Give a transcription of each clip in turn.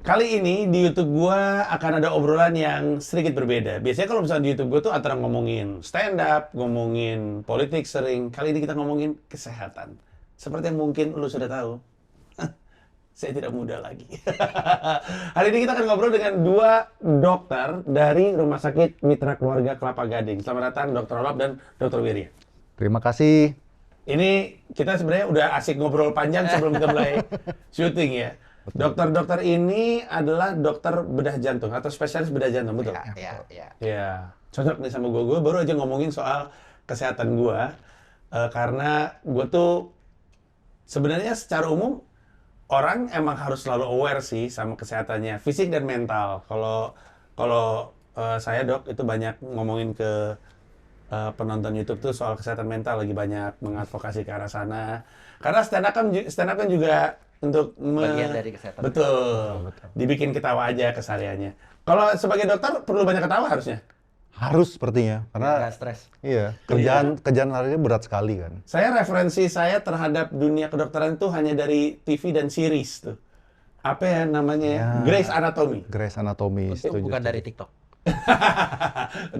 Kali ini di YouTube gua akan ada obrolan yang sedikit berbeda. Biasanya kalau misalnya di YouTube gua tuh antara ngomongin stand up, ngomongin politik sering. Kali ini kita ngomongin kesehatan. Seperti yang mungkin lu sudah tahu, saya tidak muda lagi. Hari ini kita akan ngobrol dengan dua dokter dari Rumah Sakit Mitra Keluarga Kelapa Gading. Selamat datang Dr. Olap dan Dr. Wirya. Terima kasih. Ini kita sebenarnya udah asik ngobrol panjang sebelum kita mulai syuting ya. Dokter-dokter ini adalah dokter bedah jantung atau spesialis bedah jantung, betul? Ya. Ya, cocok nih sama gue. Gue baru aja ngomongin soal kesehatan gue, karena gue tuh sebenarnya secara umum orang emang harus selalu aware sih sama kesehatannya, fisik dan mental. Kalau kalau saya dok itu banyak ngomongin ke penonton YouTube tuh soal kesehatan mental, lagi banyak mengadvokasi ke arah sana. Karena stand up kan juga untuk Bagian dari kesehatan. Betul. Dibikin ketawa aja kesehariannya. Kalau sebagai dokter perlu banyak ketawa harusnya. Harus sepertinya karena Nggak stres. iya, kerjaan harinya berat sekali kan. Referensi saya terhadap dunia kedokteran itu hanya dari TV dan series tuh. Apa ya namanya? Ya. Grey's Anatomy. Grey's Anatomy. Itu bukan dari TikTok.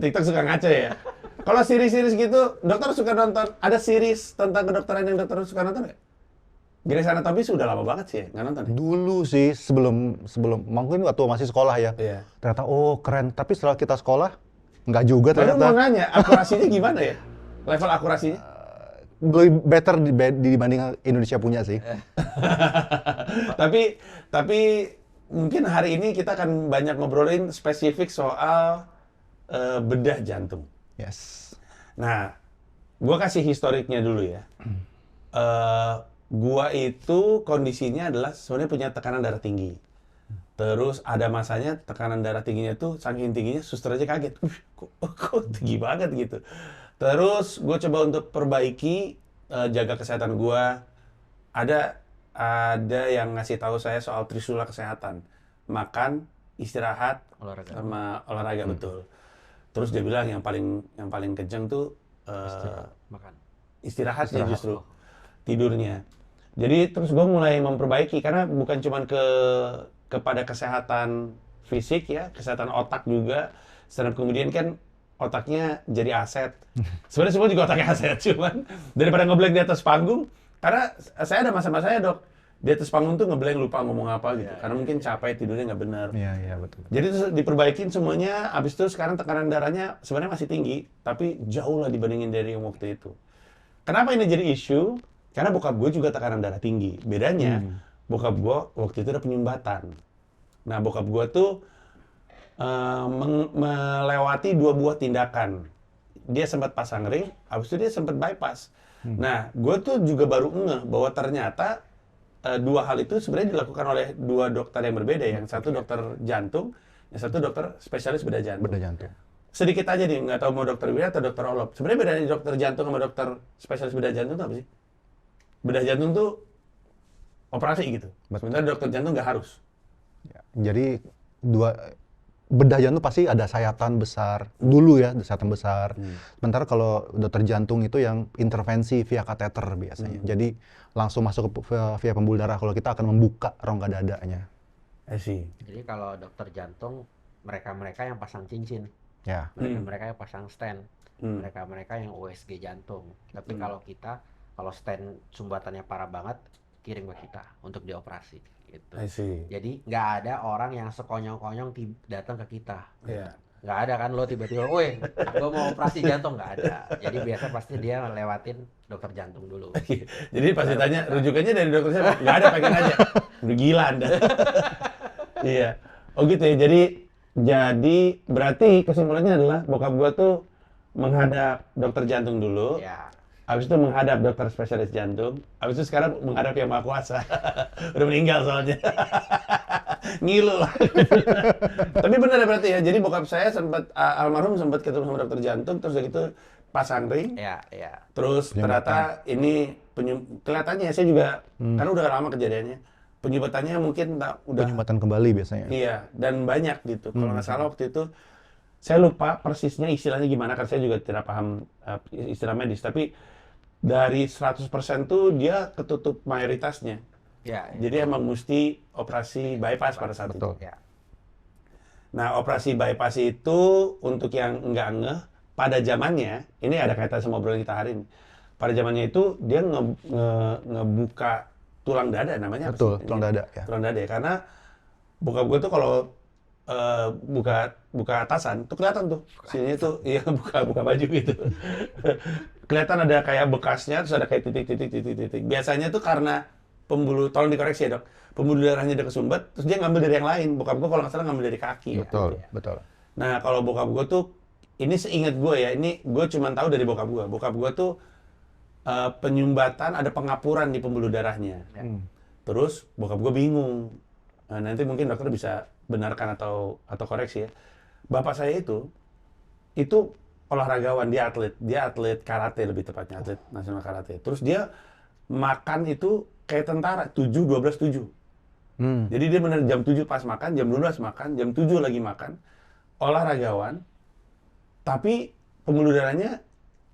TikTok suka ngaco ya. Kalau series-series gitu, dokter suka nonton. Ada series tentang kedokteran yang dokter suka nonton nggak? Grey's Anatomy sudah lama banget sih ya, nggak nonton ya? Dulu sih sebelum mungkin waktu masih sekolah ya. Iya. Ternyata oh keren, tapi setelah kita sekolah nggak juga Baru mau ternyata. nanya, akurasinya gimana ya? Level akurasinya? Lebih better dibanding Indonesia punya sih. Tapi mungkin hari ini kita akan banyak ngobrolin spesifik soal bedah jantung. Yes. Nah, gua kasih historiknya dulu ya. Gua itu kondisinya adalah sebenarnya punya tekanan darah tinggi. Terus ada masanya tekanan darah tingginya tuh saking tingginya suster aja kaget. Kok tinggi banget gitu. Terus gue coba untuk perbaiki, jaga kesehatan gue. Ada yang ngasih tahu saya soal trisula kesehatan. Makan, istirahat, Olahraga. sama olahraga betul. Terus dia bilang yang paling kenceng tuh Makan. istirahatnya justru, tidurnya. Jadi terus gue mulai memperbaiki karena bukan cuma kepada kesehatan fisik ya, kesehatan otak juga. Setelah kemudian kan otaknya jadi aset. Sebenarnya semua juga otaknya aset, cuman daripada ngeblank di atas panggung, karena saya ada masa-masanya dok, di atas panggung tuh ngeblank lupa ngomong apa gitu, karena mungkin capek tidurnya nggak benar. Iya betul. Jadi terus diperbaikin semuanya, abis itu sekarang tekanan darahnya sebenarnya masih tinggi, tapi jauh lah dibandingin dari yang waktu itu. Kenapa ini jadi isu? Karena bokap gue juga tekanan darah tinggi. Bedanya, bokap gue waktu itu ada penyumbatan. Nah, bokap gue tuh melewati 2 buah tindakan. Dia sempat pasang ring, habis itu dia sempat bypass. Nah, gue tuh juga baru ngeh bahwa ternyata 2 hal itu sebenarnya dilakukan oleh 2 dokter yang berbeda. Yang satu dokter jantung, yang satu dokter spesialis bedah jantung. Bedah jantung. Sedikit aja nih, nggak tahu mau dokter Wirya atau dokter Olop. Sebenarnya bedanya dokter jantung sama dokter spesialis bedah jantung itu apa sih? Bedah jantung tuh operasi gitu. Sebenarnya dokter jantung nggak harus. Ya, jadi bedah jantung pasti ada sayatan besar dulu ya, sayatan besar. Sementara kalau dokter jantung itu yang intervensi via kateter biasanya. Jadi langsung masuk via pembuluh darah. Kalau kita akan membuka rongga dadanya. I see. Jadi kalau dokter jantung, mereka yang pasang cincin, Ya. mereka yang pasang stent, mereka yang USG jantung. Tapi kalau stent sumbatannya parah banget, kirim ke kita untuk dioperasi. Gitu. I see. Jadi nggak ada orang yang sekonyong-konyong datang ke kita. Iya. Nggak ada kan lo tiba-tiba, woi, gue mau operasi jantung, nggak ada. Jadi biasa pasti dia lewatin dokter jantung dulu. Jadi pas ditanya rujukannya dari dokter siapa? Nggak ada, pengen aja. Udah gila Anda. Iya. Oh gitu ya. Jadi berarti kesimpulannya adalah bokap gua tuh menghadap dokter jantung dulu. Ya. Habis itu menghadap dokter spesialis jantung. Habis itu sekarang menghadap yang Maha Kuasa. Udah meninggal soalnya. Ngilu lah. Tapi benar ya berarti ya. Jadi bokap saya almarhum sempat ketemu sama dokter jantung, terus udah gitu pasang ring. Ya. Terus ternyata ini kelihatannya saya juga karena udah lama kejadiannya. Penyumbatannya mungkin udah Penyumbatan kembali biasanya. iya, dan banyak gitu. Kalau nggak salah waktu itu saya lupa persisnya istilahnya gimana, karena saya juga tidak paham istilah medis, tapi dari 100% tuh dia ketutup mayoritasnya. Ya, ya. Jadi emang mesti operasi bypass pada saat Betul. itu. Ya. Nah, operasi bypass itu untuk yang nggak ngeh, pada zamannya, ini ada kaitan sama obrolan kita hari ini. Pada zamannya itu dia ngebuka tulang dada namanya apa Betul, sih? tulang dada ya. Tulang dada ya, karena bokap gue tuh kalau buka atasan tuh kelihatan tuh sini tuh iya buka baju gitu. Kelihatan ada kayak bekasnya, terus ada kayak titik. Biasanya tuh karena tolong dikoreksi ya dok, pembuluh darahnya udah kesumbat, terus dia ngambil dari yang lain. Bokap gue kalau nggak salah ngambil dari kaki. Betul, Ya. betul. Nah kalau bokap gue tuh, ini seingat gue ya, ini gue cuma tahu dari bokap gue. Bokap gue tuh penyumbatan, ada pengapuran di pembuluh darahnya. Terus bokap gue bingung. Nah, nanti mungkin dokter bisa benarkan atau koreksi ya. Bapak saya itu olahragawan, dia atlet karate lebih tepatnya, atlet nasional karate. Terus dia makan itu kayak tentara, 7-12-7. Jadi dia benar jam 7 pas makan, jam 12 makan, jam 7 lagi makan. Olahragawan, tapi pembuluh darahnya,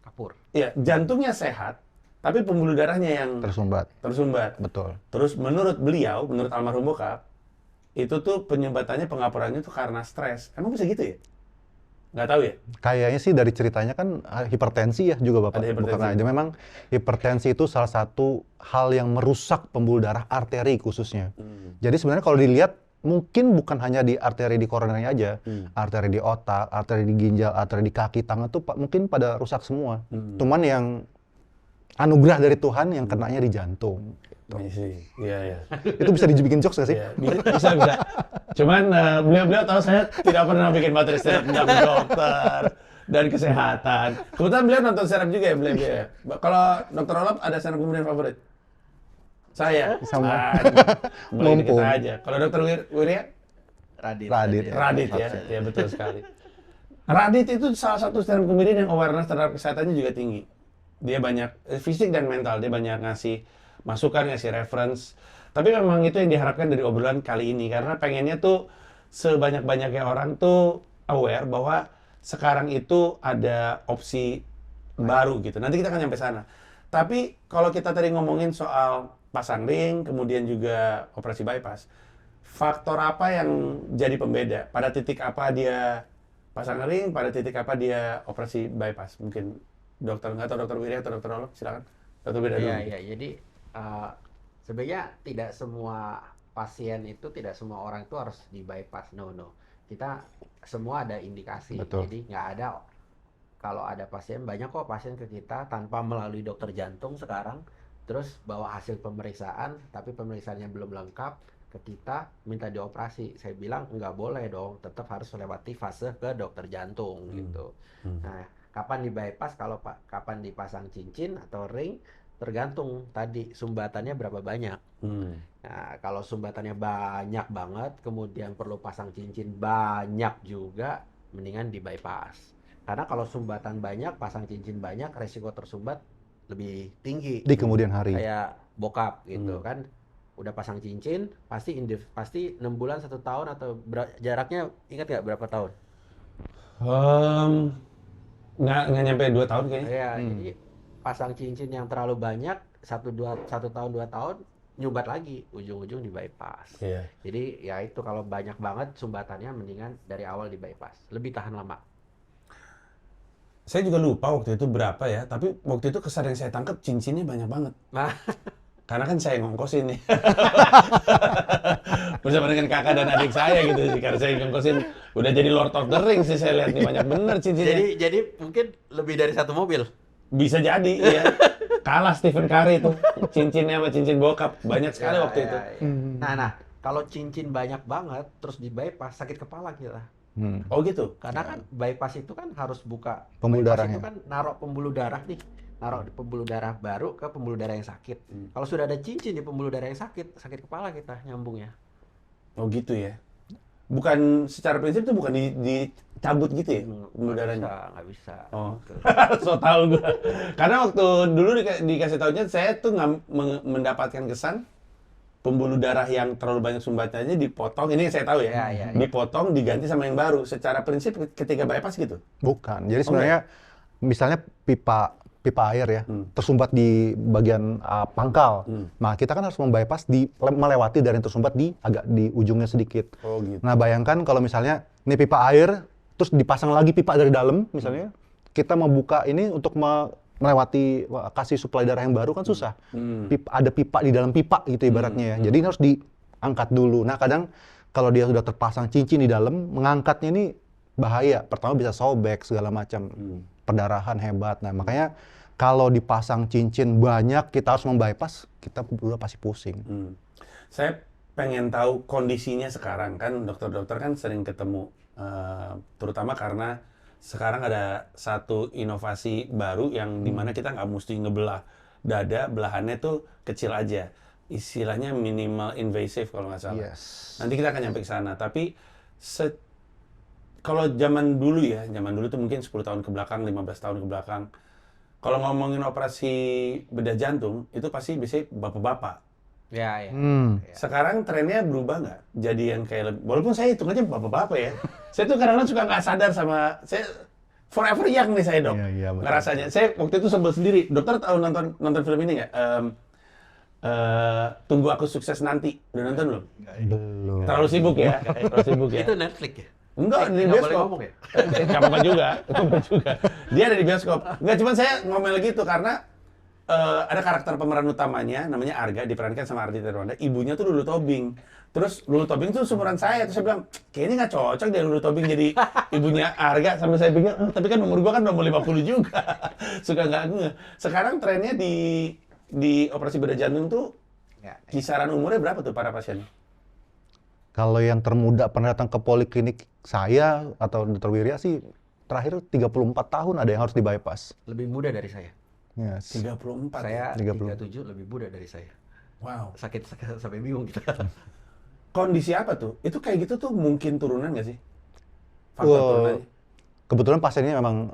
Kapur. ya jantungnya sehat, tapi pembuluh darahnya yang Tersumbat. Betul. Terus menurut beliau, menurut almarhum bokap, itu tuh penyumbatannya, pengapurannya tuh karena stres. Emang bisa gitu ya? Nggak tahu ya? Kayaknya sih dari ceritanya kan hipertensi ya juga Bapak. Ada hipertensi. Bukan aja, memang hipertensi itu salah satu hal yang merusak pembuluh darah arteri khususnya. Jadi sebenarnya kalau dilihat mungkin bukan hanya di arteri di koronernya aja, arteri di otak, arteri di ginjal, arteri di kaki, tangan tuh mungkin pada rusak semua. Cuman yang anugerah dari Tuhan yang kenanya di jantung. Iya sih, iya. Itu bisa dibikin jokes gak sih? Iya, bisa. Cuman beliau tahu saya tidak pernah bikin materi stand up tentang dokter dan kesehatan. Kebetulan beliau nonton stand up juga ya, beliau ya. Kalau Dokter Olap ada stand up comedian favorit? Saya. Sama. Boleh dikit Mumpung. aja. Kalau Dokter Wirya? Radit. Radit ya, ya betul sekali. Radit itu salah satu stand up comedian yang awareness terhadap kesehatannya juga tinggi. Dia banyak fisik dan mental, dia banyak ngasih masukan, ngasih reference. Tapi memang itu yang diharapkan dari obrolan kali ini, karena pengennya tuh sebanyak-banyaknya orang tuh aware bahwa sekarang itu ada opsi baru gitu. Nanti kita akan nyampe sana. Tapi kalau kita tadi ngomongin soal pasang ring, kemudian juga operasi bypass, faktor apa yang jadi pembeda? Pada titik apa dia pasang ring, pada titik apa dia operasi bypass? Mungkin dokter, nggak tahu Dokter Wirya atau Dokter Olop, silakan. Dokter Wirya dulu. Iya. Jadi sebenarnya tidak semua pasien itu, tidak semua orang itu harus di bypass. No. Kita semua ada indikasi. Betul. Jadi nggak ada, kalau ada pasien, banyak kok pasien ke kita tanpa melalui dokter jantung sekarang, terus bawa hasil pemeriksaan, tapi pemeriksaannya belum lengkap, ke kita minta dioperasi. Saya bilang nggak boleh dong, tetap harus melewati fase ke dokter jantung gitu. Nah, kapan di bypass, kalau kapan dipasang cincin atau ring, tergantung tadi sumbatannya berapa banyak. Nah, kalau sumbatannya banyak banget, kemudian perlu pasang cincin banyak juga, mendingan di bypass. Karena kalau sumbatan banyak, pasang cincin banyak, resiko tersumbat lebih tinggi. Di kemudian hari. Kayak bokap gitu kan, udah pasang cincin, pasti 6 bulan, 1 tahun, atau jaraknya ingat nggak berapa tahun? Nggak nyampe 2 tahun kayaknya. Ya, jadi pasang cincin yang terlalu banyak, 1 tahun 2 tahun, nyumbat lagi, ujung-ujung di bypass. Iya. Jadi ya itu, kalau banyak banget sumbatannya, mendingan dari awal di bypass, lebih tahan lama. Saya juga lupa waktu itu berapa ya, tapi waktu itu kesan yang saya tangkap cincinnya banyak banget. Nah, Karena kan saya ngongkosin nih. Bersama dengan kakak dan adik saya gitu sih. Karena saya ngongkosin, udah jadi Lord of the Rings sih saya lihat nih, banyak bener cincinnya. jadi mungkin lebih dari 1 mobil. Bisa jadi, ya. Kalah Stephen Curry itu. Cincinnya sama cincin bokap. Banyak sekali waktu itu. Nah, kalau cincin banyak banget, terus di bypass, sakit kepala kita. Oh gitu? Karena kan bypass itu kan harus buka Pembuluh bypass darahnya. itu kan naruh pembuluh darah nih, naruh di pembuluh darah baru ke pembuluh darah yang sakit. Kalau sudah ada cincin di pembuluh darah yang sakit kepala kita nyambungnya. Oh gitu ya? Bukan, secara prinsip itu bukan dicabut gitu ya? Pembuluh darahnya? Nggak bisa. Oh, so tahu gue. Karena waktu dulu dikasih tahunya, saya tuh nggak mendapatkan kesan pembuluh darah yang terlalu banyak sumbatannya dipotong. Ini yang saya tahu ya. Iya. Dipotong, diganti sama yang baru. Secara prinsip ketika bypass gitu. Bukan. Jadi sebenarnya misalnya pipa pipa air ya, tersumbat di bagian pangkal. Nah, kita kan harus membypass melewati dari yang tersumbat agak di ujungnya sedikit. Oh gitu. Nah, bayangkan kalau misalnya ini pipa air, terus dipasang lagi pipa dari dalam, misalnya, kita membuka ini untuk melewati kasih suplai darah yang baru kan susah. Ada pipa di dalam pipa gitu ibaratnya ya. Jadi ini harus diangkat dulu. Nah, kadang kalau dia sudah terpasang cincin di dalam, mengangkatnya ini bahaya. Pertama bisa sobek segala macam. Perdarahan hebat. Nah, makanya kalau dipasang cincin banyak, kita harus membypass, kita udah pasti pusing. Saya pengen tahu kondisinya sekarang, kan dokter-dokter kan sering ketemu, terutama karena sekarang ada satu inovasi baru yang dimana kita nggak mesti ngebelah dada, belahannya tuh kecil aja. Istilahnya minimal invasive kalau nggak salah. Yes. Nanti kita akan nyampe ke sana. Tapi kalau zaman dulu tuh mungkin 10 tahun ke belakang, 15 tahun ke belakang, kalau ngomongin operasi bedah jantung, itu pasti biasanya bapak-bapak. Ya, ya. Sekarang trennya berubah nggak? Jadi yang kayak, walaupun saya hitung aja bapak-bapak ya, saya tuh kadang-kadang suka nggak sadar sama, saya forever young nih saya dok, Iya, betul. ngerasanya. Saya waktu itu sebel sendiri, dokter tahu nonton film ini nggak? Tunggu Aku Sukses Nanti, udah nonton belum? Belum. Terlalu sibuk ya, terlalu sibuk ya. Itu Netflix ya? Enggak, di Nggak boleh bioskop. ngomong ya? Nggak apa-apa juga, nggak apa-apa juga. Dia ada di bioskop. Nggak, cuman saya ngomel gitu karena ada karakter pemeran utamanya, namanya Arga, diperankan sama Ardi Terwanda. Ibunya tuh Lulu Tobing. Terus Lulu Tobing tuh seumuran saya. Terus saya bilang, kayaknya nggak cocok deh Lulu Tobing jadi ibunya Arga. Sampai saya pikir, tapi kan umur gua kan udah mau 50 juga. Suka nggak nge. Sekarang trennya di operasi bedah jantung tuh, Ya. kisaran umurnya berapa tuh para pasien? Kalau yang termuda pernah datang ke poliklinik saya atau Dr. Wirya sih, terakhir 34 tahun ada yang harus di-bypass. Lebih muda dari saya. Yes. 34. Saya 30. 37 lebih muda dari saya. Wow. Sakit sampai bingung kita. Kondisi apa tuh? Itu kayak gitu tuh mungkin turunan nggak sih? Faktor turunannya? Kebetulan pasiennya memang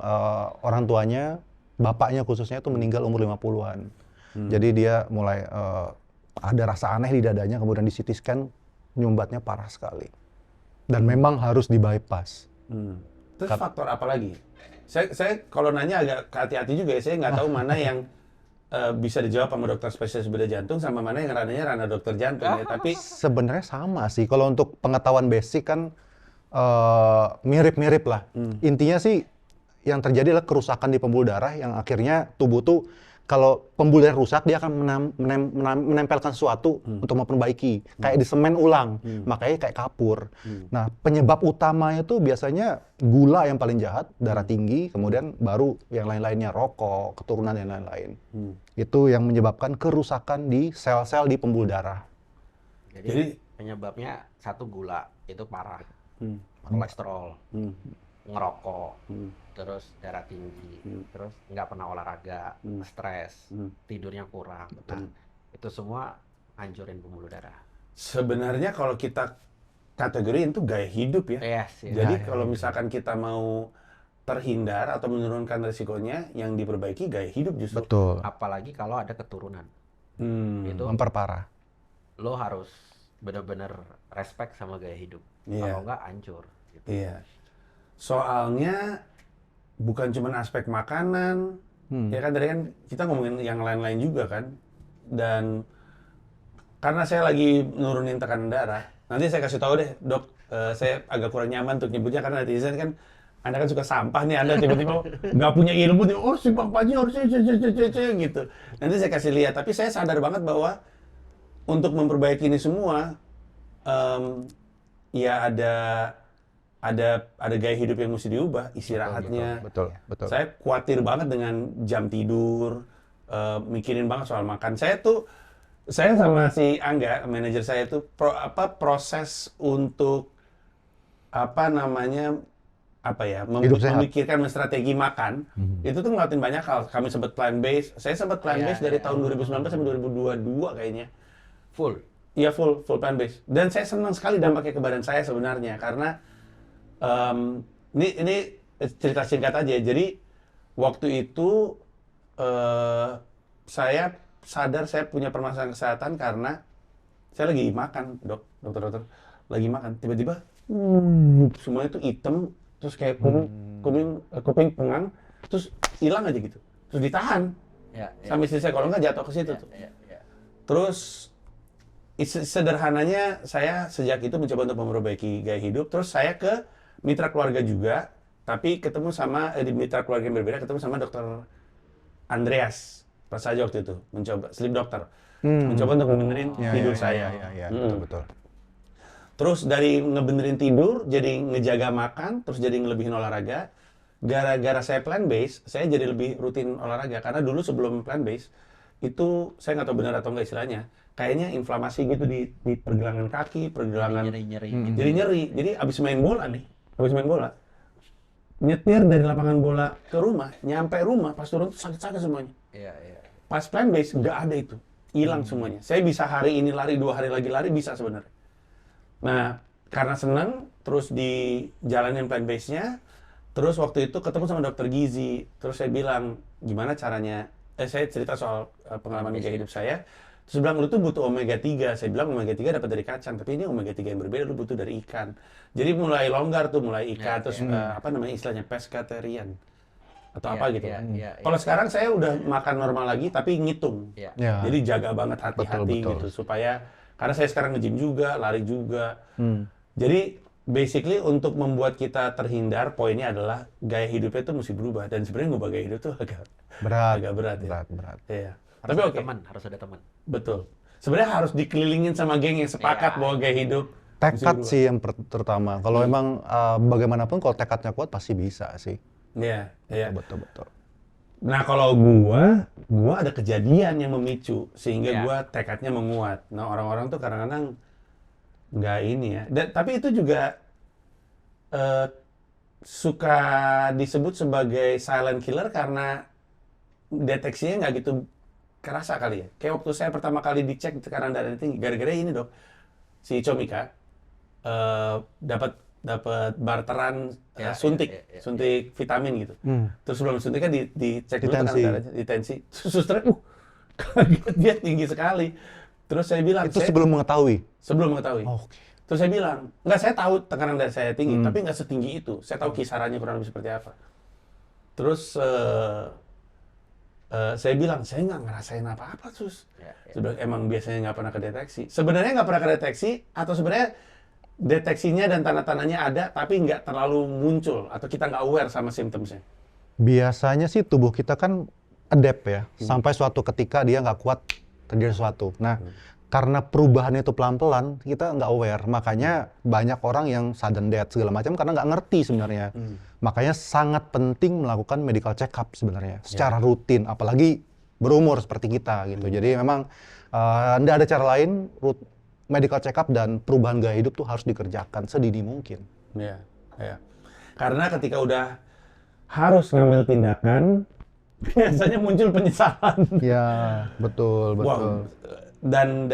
orang tuanya, bapaknya khususnya itu meninggal umur 50-an. Jadi dia mulai ada rasa aneh di dadanya, kemudian di CT scan, nyumbatnya parah sekali. Dan memang harus di-bypass. Terus faktor apa lagi? Saya kalau nanya agak hati-hati juga ya, saya nggak tahu mana yang bisa dijawab sama dokter spesialis bedah jantung sama mana yang ranahnya ranah dokter jantung ya. Tapi Sebenarnya sama sih. Kalau untuk pengetahuan basic kan mirip-mirip lah. Intinya sih yang terjadi adalah kerusakan di pembuluh darah yang akhirnya tubuh tuh kalau pembuluh darah rusak dia akan menempelkan sesuatu untuk memperbaiki. Kayak di semen ulang. Makanya kayak kapur. Nah, penyebab utamanya tuh biasanya gula yang paling jahat, darah tinggi, kemudian baru yang lain-lainnya, rokok, keturunan dan lain-lain. Itu yang menyebabkan kerusakan di sel-sel di pembuluh darah. Jadi penyebabnya satu gula, itu parah. Kolesterol, ngerokok, terus darah tinggi, terus nggak pernah olahraga, stres, tidurnya kurang. Nah, itu semua hancurin pembuluh darah. sebenarnya kalau kita kategoriin itu gaya hidup ya. Yes, yes. Jadi kalau misalkan kita mau terhindar atau menurunkan resikonya, yang diperbaiki gaya hidup justru. Betul. Apalagi kalau ada keturunan, itu Memperparah. lo harus benar-benar respect sama gaya hidup. Iya. Kalau nggak hancur. Gitu. Iya. Soalnya bukan cuma aspek makanan, ya kan tadi kan kita ngomongin yang lain-lain juga kan. Dan karena saya lagi nurunin tekanan darah, nanti saya kasih tahu deh, dok, saya agak kurang nyaman untuk nyebutnya karena netizen kan, Anda kan suka sampah nih, Anda tiba-tiba nggak punya ilmu nih, oh si bapaknya harusnya gitu. Nanti saya kasih lihat, tapi saya sadar banget bahwa untuk memperbaiki ini semua, ya ada gaya hidup yang mesti diubah, istirahatnya. Betul. Saya khawatir banget dengan jam tidur, mikirin banget soal makan. Saya sama si Angga, manajer saya itu proses untuk Hidup sehat. memikirkan strategi makan. Itu tuh ngelakuin banyak hal. Kami sempat plant based. Saya sempat plant based dari tahun 2019 sampai 2022 kayaknya. Full. Iya full plant based. Dan saya senang sekali dampaknya ke badan saya sebenarnya karena ini cerita singkat aja. Jadi waktu itu saya sadar saya punya permasalahan kesehatan karena saya lagi makan, dokter lagi makan, tiba-tiba semuanya itu hitam, terus kayak kuping pengang, terus hilang aja gitu. terus ditahan sampai selesai, kalau nggak jatuh ke situ tuh. Terus sederhananya saya sejak itu mencoba untuk memperbaiki gaya hidup. Terus saya ke mitra keluarga juga, tapi ketemu sama di mitra keluarga yang berbeda, ketemu sama dokter Andreas Prasaja waktu itu, mencoba sleep doctor, mencoba untuk ngebenerin tidur saya. Betul. Terus dari ngebenerin tidur, jadi ngejaga makan, terus jadi ngelebihin olahraga. Gara-gara saya plant based, saya jadi lebih rutin olahraga. Karena dulu sebelum plant based, itu saya nggak tahu benar atau nggak istilahnya, kayaknya inflamasi gitu di pergelangan kaki, pergelangan nyeri jadi nyeri. Jadi abis main bola, nyetir dari lapangan bola ke rumah, nyampe rumah pas turun tuh sakit-sakit semuanya. Pas plant based nggak ada itu, hilang semuanya. Saya bisa hari ini lari, 2 hari lagi lari bisa sebenarnya. Nah, karena senang, terus dijalanin plant based-nya, terus waktu itu ketemu sama dokter gizi, terus saya bilang, gimana caranya, saya cerita soal pengalaman gaya hidup saya, terus bilang, lu tuh butuh omega 3, saya bilang omega 3 dapat dari kacang, tapi ini omega 3 yang berbeda, lu butuh dari ikan. Jadi mulai longgar tuh, mulai ikan, terus apa namanya istilahnya, pescatarian, atau apa gitu. Kalau sekarang saya udah makan normal lagi, tapi ngitung. Jadi jaga banget hati-hati gitu, supaya, karena saya sekarang nge-gym juga, lari juga. Jadi basically untuk membuat kita terhindar, poinnya adalah gaya hidupnya itu mesti berubah. Dan sebenarnya ngubah gaya hidup tuh agak berat ya. Iya. Tapi oke. Harus ada teman. Betul. Sebenarnya harus dikelilingin sama geng yang sepakat bahwa gaya hidup tekad sih yang terutama. Kalau emang bagaimanapun kalau tekadnya kuat pasti bisa sih. Iya. Betul. Nah kalau gua ada kejadian yang memicu sehingga gua tekadnya menguat. Nah orang-orang tuh kadang-kadang nggak ini ya. Tapi itu juga suka disebut sebagai silent killer karena deteksinya nggak gitu kerasa kali ya. Kayak waktu saya pertama kali dicek tekanan darah tinggi, gara-gara ini dok, si Comika dapat barteran suntik vitamin gitu. Terus sebelum suntiknya dicek dulu tekanan darahnya, di tensi. Susternya, kaget dia tinggi sekali. Terus saya bilang, itu sebelum mengetahui? Sebelum mengetahui. Oke. Terus saya bilang, nggak, saya tahu tekanan darah saya tinggi, tapi nggak setinggi itu. Saya tahu kisarannya kurang lebih seperti apa. Terus saya bilang, saya nggak ngerasain apa-apa, Sus. Sudah emang biasanya nggak pernah kedeteksi. Sebenarnya nggak pernah kedeteksi, atau sebenarnya deteksinya dan tanda-tandanya ada, tapi nggak terlalu muncul, atau kita nggak aware sama simptomnya. Biasanya sih tubuh kita kan adapt ya, sampai suatu ketika dia nggak kuat terjadi sesuatu. Nah, karena perubahan itu pelan-pelan, kita nggak aware. Makanya banyak orang yang sudden death segala macam karena nggak ngerti sebenarnya. Makanya sangat penting melakukan medical check up sebenarnya, secara rutin, apalagi berumur seperti kita gitu. Jadi memang nggak ada cara lain, medical check up dan perubahan gaya hidup tuh harus dikerjakan sedini mungkin. Iya. Karena ketika udah harus ngambil tindakan, biasanya muncul penyesalan. Ya, betul. Wow. Dan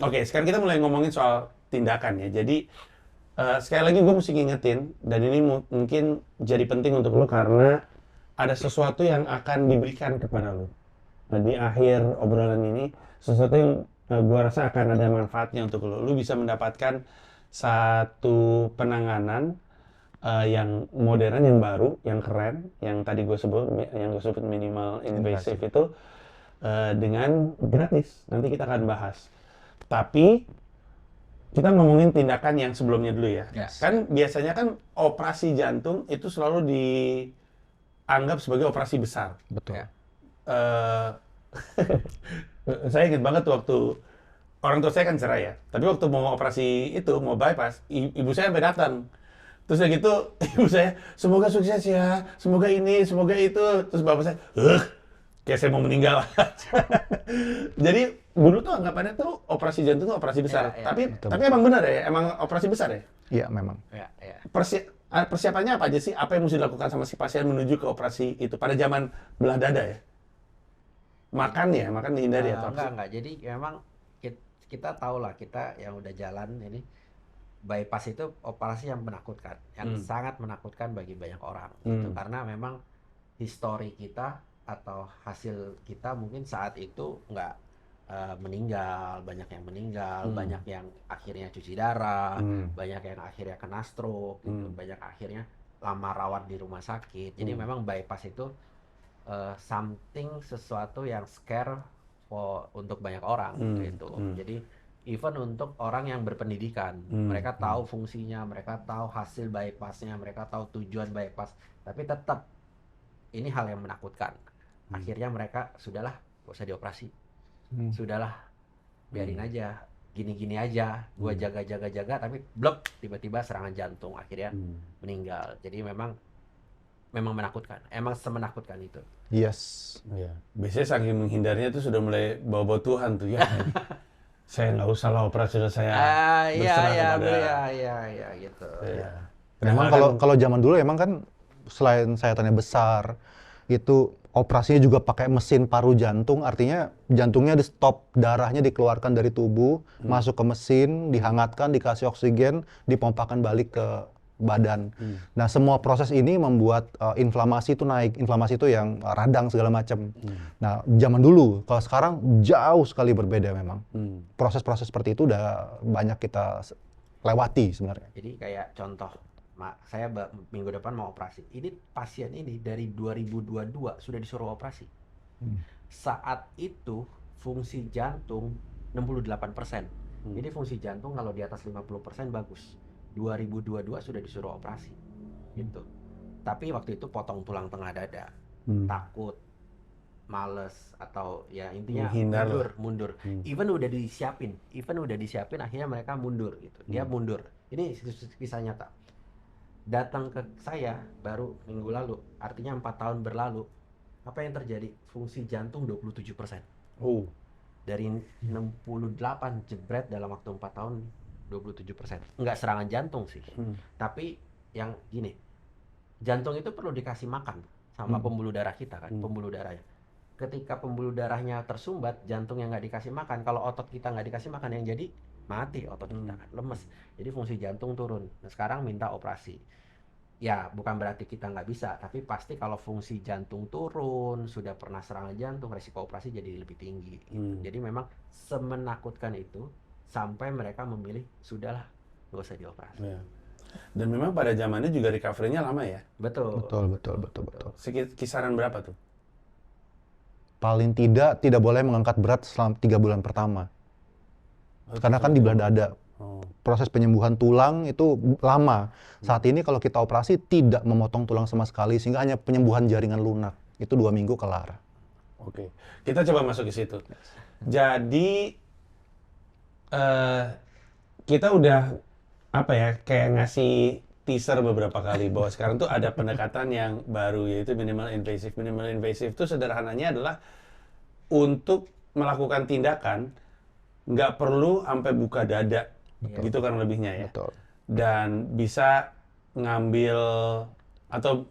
oke, sekarang kita mulai ngomongin soal tindakan ya. Jadi sekali lagi gue mesti ngingetin, dan ini mungkin jadi penting untuk lo karena ada sesuatu yang akan diberikan kepada lo. Nah, di akhir obrolan ini, sesuatu yang gue rasa akan ada manfaatnya untuk lo. Lo bisa mendapatkan satu penanganan yang modern, yang baru, yang keren, yang tadi gue sebut, minimal invasive itu dengan gratis. Nanti kita akan bahas. Tapi kita ngomongin tindakan yang sebelumnya dulu ya. Kan biasanya kan operasi jantung itu selalu dianggap sebagai operasi besar. Betul. Saya ingat banget waktu orang tua saya kan cerai ya. Tapi waktu mau operasi itu, mau bypass, ibu saya sampai datang. Terus ya gitu, ibu saya, semoga sukses ya, semoga ini, semoga itu. Terus bapak saya, kayak saya mau meninggal. Jadi dulu tuh anggapannya tuh operasi jantung tuh operasi besar. Tapi emang benar ya, emang operasi besar ya? Iya memang. Persiapannya apa aja sih? Apa yang mesti dilakukan sama si pasien menuju ke operasi itu pada zaman belah dada ya? Makan dihindari atau apa? Enggak. Jadi memang kita tahu lah, kita yang udah jalan ini, bypass itu operasi yang menakutkan, yang sangat menakutkan bagi banyak orang. Gitu. Karena memang histori kita atau hasil kita mungkin saat itu nggak meninggal, banyak yang meninggal, banyak yang akhirnya cuci darah, banyak yang akhirnya kena stroke, gitu. Banyak akhirnya lama rawat di rumah sakit. Jadi memang bypass itu sesuatu yang scare untuk banyak orang gitu. Jadi even untuk orang yang berpendidikan, mereka tahu fungsinya, mereka tahu hasil bypassnya, mereka tahu tujuan bypass, tapi tetap ini hal yang menakutkan. Akhirnya mereka sudahlah, gak usah dioperasi, sudahlah, biarin aja, gini-gini aja, gua jaga, tapi blok, tiba-tiba serangan jantung, akhirnya meninggal. Jadi memang menakutkan, emang semenakutkan itu. Yes. Ya. Biasanya saking menghindarnya tuh sudah mulai bawa-bawa Tuhan tuh ya. Saya nggak usah lah operasi, saya berserah kepada. Iya gitu. Ya. Memang kalau zaman dulu emang kan selain sayatannya besar, itu operasinya juga pakai mesin paru jantung, artinya jantungnya di stop, darahnya dikeluarkan dari tubuh, masuk ke mesin, dihangatkan, dikasih oksigen, dipompakan balik ke badan. Nah, semua proses ini membuat inflamasi itu naik, inflamasi itu yang radang segala macam. Nah, zaman dulu, kalau sekarang jauh sekali berbeda memang. Proses-proses seperti itu udah banyak kita lewati sebenarnya. Jadi kayak contoh, saya minggu depan mau operasi. Ini pasien ini dari 2022 sudah disuruh operasi. Saat itu fungsi jantung 68%. Jadi fungsi jantung kalau di atas 50% bagus. 2022 sudah disuruh operasi. Gitu. Tapi waktu itu potong tulang tengah dada. Takut, males, atau ya intinya mundur. Even udah disiapin, akhirnya mereka mundur gitu. Dia mundur. Ini kisah nyata. Datang ke saya baru minggu lalu, artinya 4 tahun berlalu. Apa yang terjadi? Fungsi jantung 27%. Dari 68 jebret dalam waktu 4 tahun 27%. Enggak serangan jantung sih. Tapi yang gini, jantung itu perlu dikasih makan sama pembuluh darah kita kan, pembuluh darahnya. Ketika pembuluh darahnya tersumbat, jantung yang nggak dikasih makan, kalau otot kita nggak dikasih makan, yang jadi mati otot kita kan, lemes. Jadi fungsi jantung turun. Nah, sekarang minta operasi. Ya, bukan berarti kita nggak bisa, tapi pasti kalau fungsi jantung turun, sudah pernah serangan jantung, resiko operasi jadi lebih tinggi. Jadi memang semenakutkan itu sampai mereka memilih sudahlah, nggak usah dioperasi. Ya. Dan memang pada zamannya juga recovery-nya lama ya? Betul. Kisaran berapa tuh? Paling tidak boleh mengangkat berat selama 3 bulan pertama. Karena kan di belah dada. Proses penyembuhan tulang itu lama. Saat ini kalau kita operasi tidak memotong tulang sama sekali, sehingga hanya penyembuhan jaringan lunak. Itu 2 minggu kelar. Oke, kita coba masuk ke situ. Jadi kita udah kayak ngasih teaser beberapa kali bahwa sekarang tuh ada pendekatan yang baru, yaitu minimal invasive. Minimal invasive itu sederhananya adalah untuk melakukan tindakan nggak perlu sampai buka dada, gitu kan lebihnya ya. Betul. Dan bisa ngambil atau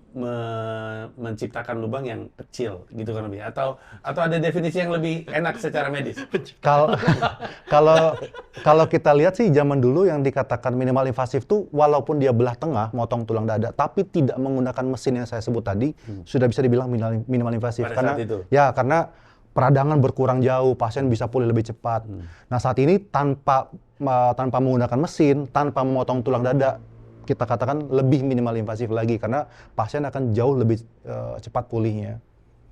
menciptakan lubang yang kecil, gitu kan lebih. Atau ada definisi yang lebih enak secara medis. Kalau kita lihat sih zaman dulu yang dikatakan minimal invasif tuh walaupun dia belah tengah, motong tulang dada, tapi tidak menggunakan mesin yang saya sebut tadi, sudah bisa dibilang minimal invasif. Pada saat itu? Ya, karena peradangan berkurang jauh, pasien bisa pulih lebih cepat. Nah, saat ini tanpa menggunakan mesin, tanpa memotong tulang dada, kita katakan lebih minimal invasif lagi karena pasien akan jauh lebih cepat pulihnya.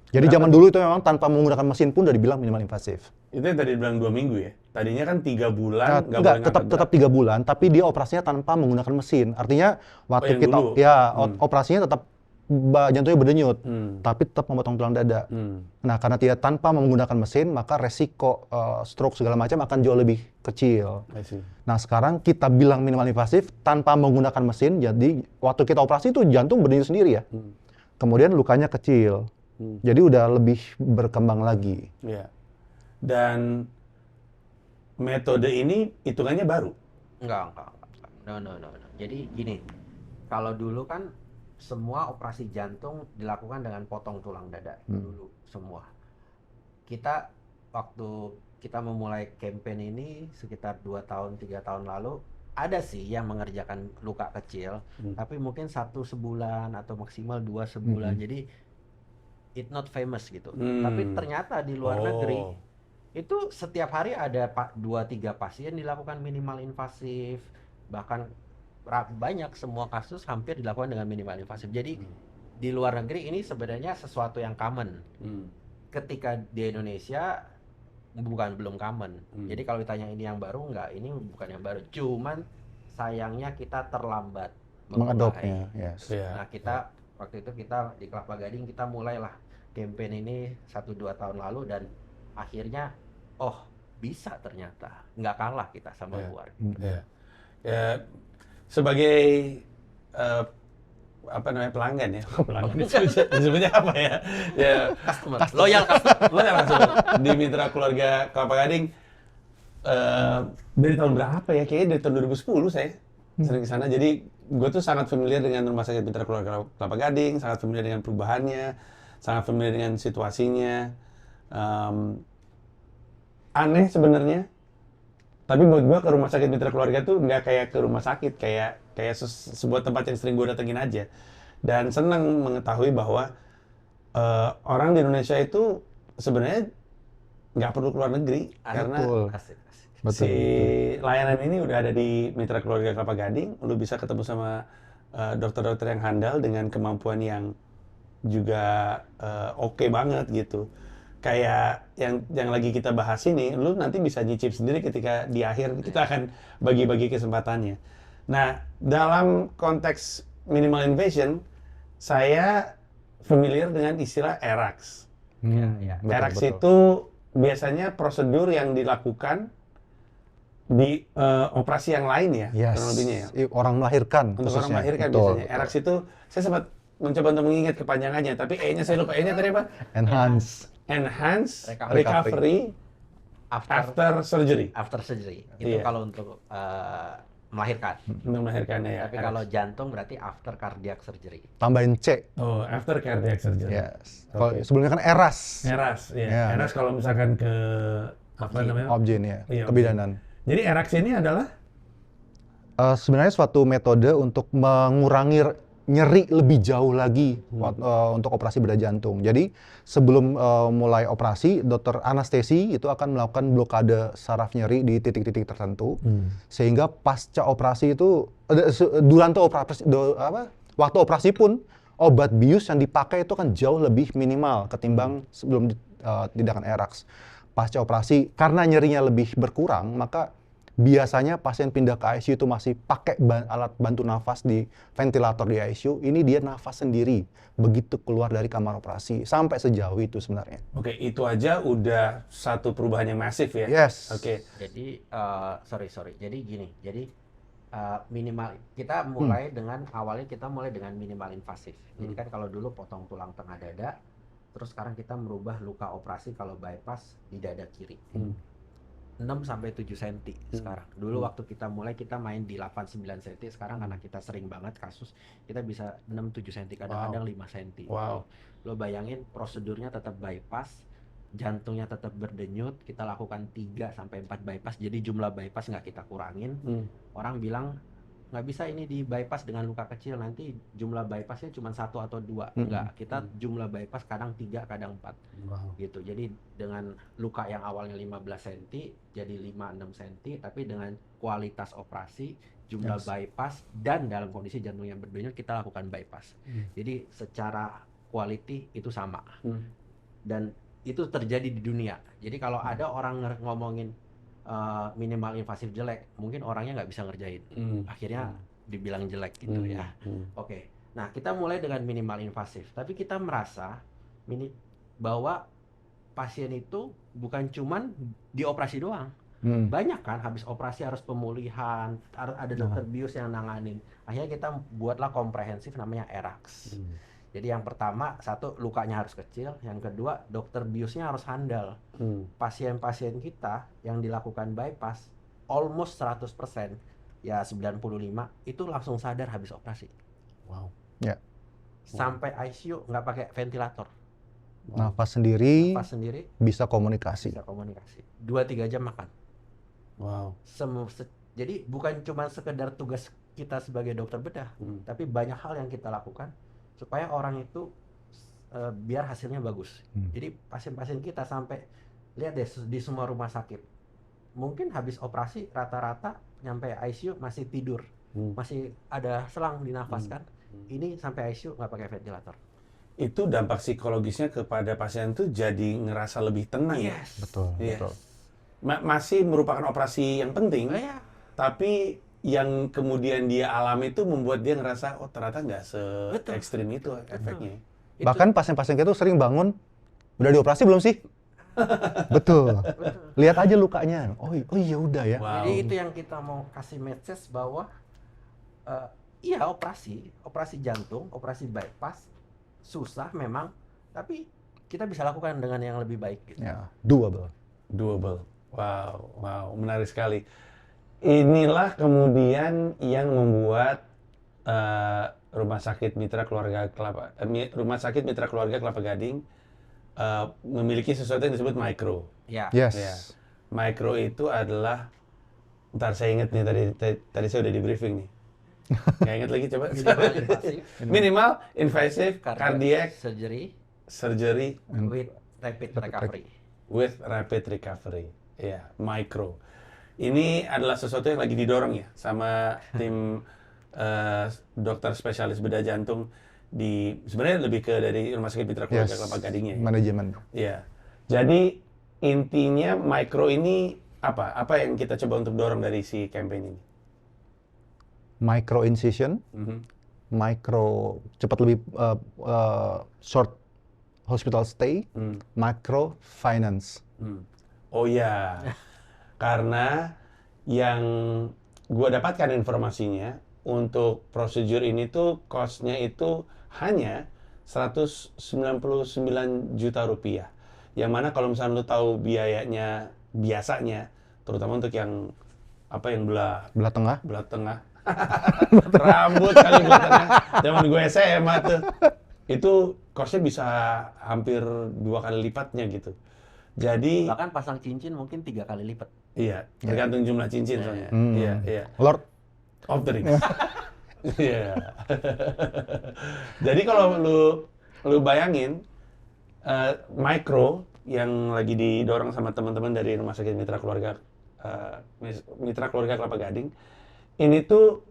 Jadi zaman dulu itu memang tanpa menggunakan mesin pun udah dibilang minimal invasif. Itu yang tadi dibilang 2 minggu ya? Tadinya kan 3 bulan Nah, nggak boleh ngangkat tetap 3 bulan, tapi dia operasinya tanpa menggunakan mesin. Artinya waktu yang kita dulu? operasinya tetap jantungnya berdenyut, tapi tetap memotong tulang dada. Nah, karena tidak tanpa menggunakan mesin, maka resiko stroke segala macam akan jauh lebih kecil. Nah, sekarang kita bilang minimal invasif tanpa menggunakan mesin, jadi waktu kita operasi itu jantung berdenyut sendiri ya. Kemudian lukanya kecil, jadi udah lebih berkembang lagi. Iya. Dan metode ini hitungannya baru? Enggak. No. Jadi gini, kalau dulu kan semua operasi jantung dilakukan dengan potong tulang dada dulu semua. Waktu kita memulai campaign ini sekitar 2 tahun 3 tahun lalu, ada sih yang mengerjakan luka kecil, tapi mungkin 1 sebulan atau maksimal 2 sebulan. Jadi it not famous gitu. Tapi ternyata di luar negeri itu setiap hari ada 2-3 pasien dilakukan minimal invasif, bahkan banyak semua kasus hampir dilakukan dengan minimal invasif. Jadi di luar negeri ini sebenarnya sesuatu yang common. Ketika di Indonesia belum common. Jadi kalau ditanya ini yang baru, enggak, ini bukan yang baru. Cuman sayangnya kita terlambat mengadopnya. memulai. Yes. Nah kita waktu itu kita di Kelapa Gading kita mulailah campaign ini 1-2 tahun lalu dan akhirnya bisa ternyata nggak kalah kita sama luar. Ya, sebagai pelanggan ya, pelanggan disebutnya apa ya? Ya, Customer, loyal customer. lo yang langsung di Mitra Keluarga Kelapa Gading dari tahun berapa ya? Kayaknya dari tahun 2010 saya sering ke sana. Jadi gue tuh sangat familiar dengan Rumah Sakit Mitra Keluarga Kelapa Gading, sangat familiar dengan perubahannya, sangat familiar dengan situasinya. Aneh sebenarnya, tapi buat gue ke Rumah Sakit Mitra Keluarga tuh nggak kayak ke rumah sakit, kayak sebuah tempat yang sering gue datengin aja. Dan senang mengetahui bahwa orang di Indonesia itu sebenarnya nggak perlu keluar negeri karena Asik. si layanan ini udah ada di Mitra Keluarga Kelapa Gading. Lu bisa ketemu sama dokter-dokter yang handal dengan kemampuan yang juga oke banget gitu. Kayak yang lagi kita bahas ini, lu nanti bisa nyicip sendiri ketika di akhir kita akan bagi-bagi kesempatannya. Nah, dalam konteks minimal invasion, saya familiar dengan istilah ERAX. ERAX itu biasanya prosedur yang dilakukan di operasi yang lain ya, kurang lebihnya ya. Orang melahirkan Untuk khususnya. orang melahirkan biasanya. ERAX itu, saya sempat mencoba untuk mengingat kepanjangannya, tapi E-nya saya lupa. E-nya tadi apa? Enhance Recovery After Surgery. After surgery. Itu kalau untuk melahirkan. Untuk melahirkannya ya. Tapi kalau jantung berarti after cardiac surgery. Tambahin C. Oh, after cardiac surgery. Yes. Kalau sebelumnya kan ERAS. ERAS, ya. ERAS kalau misalkan ke apa namanya? Objin ya, Iya, kebidanan. Jadi ERAS ini adalah sebenarnya suatu metode untuk mengurangi nyeri lebih jauh lagi untuk operasi bedah jantung. Jadi sebelum mulai operasi, dokter anestesi itu akan melakukan blokade saraf nyeri di titik-titik tertentu, sehingga pasca operasi itu, waktu operasi pun obat bius yang dipakai itu kan jauh lebih minimal ketimbang sebelum tindakan ERAX. Pasca operasi, karena nyerinya lebih berkurang, maka biasanya pasien pindah ke ICU itu masih pakai alat bantu nafas di ventilator di ICU. Ini dia nafas sendiri begitu keluar dari kamar operasi. Sampai sejauh itu sebenarnya. Oke, itu aja udah satu perubahan yang masif ya. Yes. Oke. Jadi sorry. Jadi gini. Jadi minimal kita mulai dengan awalnya kita mulai dengan minimal invasif. Jadi kan kalau dulu potong tulang tengah dada, terus sekarang kita merubah luka operasi kalau bypass di dada kiri. 6-7 cm sekarang. Dulu waktu kita mulai kita main di 8-9 cm, sekarang karena kita sering banget kasus, kita bisa 6-7 cm, kadang-kadang 5 cm. Wow. Lo bayangin prosedurnya tetap bypass, jantungnya tetap berdenyut, kita lakukan 3-4 bypass, jadi jumlah bypass nggak kita kurangin. Orang bilang nggak bisa ini di bypass dengan luka kecil, nanti jumlah bypassnya cuma 1 atau 2. Enggak, kita jumlah bypass kadang 3, kadang 4. Wow. Gitu. Jadi dengan luka yang awalnya 15 cm jadi 5-6 cm, tapi dengan kualitas operasi, jumlah bypass dan dalam kondisi jantung yang berdenyut kita lakukan bypass. Jadi secara quality itu sama. Dan itu terjadi di dunia. Jadi kalau ada orang ngomongin minimal invasif jelek, mungkin orangnya nggak bisa ngerjain. Akhirnya dibilang jelek gitu ya. Oke. Nah, kita mulai dengan minimal invasif, tapi kita merasa bahwa pasien itu bukan cuman dioperasi doang. Banyak kan habis operasi harus pemulihan, harus ada dokter bius yang nanganin. Akhirnya kita buatlah komprehensif namanya ERAX. Jadi yang pertama, satu, lukanya harus kecil. Yang kedua, dokter biusnya harus handal. Pasien-pasien kita yang dilakukan bypass almost 100%, ya 95, itu langsung sadar habis operasi. Wow. Ya. Sampai ICU nggak pakai ventilator. Nafas sendiri, bisa komunikasi. 2-3 jam makan. Wow. Jadi bukan cuma sekedar tugas kita sebagai dokter bedah, tapi banyak hal yang kita lakukan supaya orang itu biar hasilnya bagus. Jadi pasien-pasien kita sampai lihat deh di semua rumah sakit, mungkin habis operasi rata-rata nyampe ICU masih tidur, masih ada selang di nafas kan. Ini sampai ICU nggak pakai ventilator. itu dampak psikologisnya kepada pasien tuh jadi ngerasa lebih tenang ya. Yes. Betul, Iya. betul. Masih merupakan operasi yang penting, Oh, iya. tapi yang kemudian dia alami itu membuat dia ngerasa, oh ternyata nggak Betul. se-ekstrim itu efeknya. Itu- Bahkan pasien-pasien kita tuh sering bangun, udah dioperasi belum sih? Betul. Lihat aja lukanya. Oh iya udah ya. Wow. Jadi itu yang kita mau kasih message bahwa iya operasi jantung, operasi bypass susah memang, tapi kita bisa lakukan dengan yang lebih baik gitu. Ya, doable. Doable. Wow, menarik sekali. Inilah kemudian yang membuat Rumah Sakit Mitra Keluarga Kelapa Gading memiliki sesuatu yang disebut micro. Ya. Yes. Ya. Micro itu adalah, ntar saya ingat nih tadi saya udah di briefing nih. Nggak ingat lagi coba. Minimal invasive Minimal invasive cardiac surgery with rapid recovery. with rapid recovery. Ya, micro. Ini adalah sesuatu yang lagi didorong ya sama tim dokter spesialis bedah jantung sebenarnya lebih ke dari Rumah Sakit Mitra Keluarga Kelapa Gadingnya. Ya. Manajemen. Iya. Jadi intinya micro ini apa? Apa yang kita coba untuk dorong dari si campaign ini? Micro incision, micro cepat lebih short hospital stay, macro finance. Oh ya, karena yang gua dapatkan informasinya untuk prosedur ini tuh cost-nya itu hanya 199 juta rupiah. Yang mana kalau misalnya lu tahu biayanya biasanya, terutama untuk yang belah Belah tengah. rambut kali belah tengah, zaman gue SMA tuh, itu cost-nya bisa hampir 2 kali lipatnya gitu. Jadi Bahkan pasang cincin mungkin 3 kali lipat. iya, tergantung jumlah cincin soalnya. Iya. Lord Of the Rings. Iya. Jadi kalau lu bayangin micro yang lagi didorong sama teman-teman dari Rumah Sakit Mitra Keluarga Kelapa Gading, ini tuh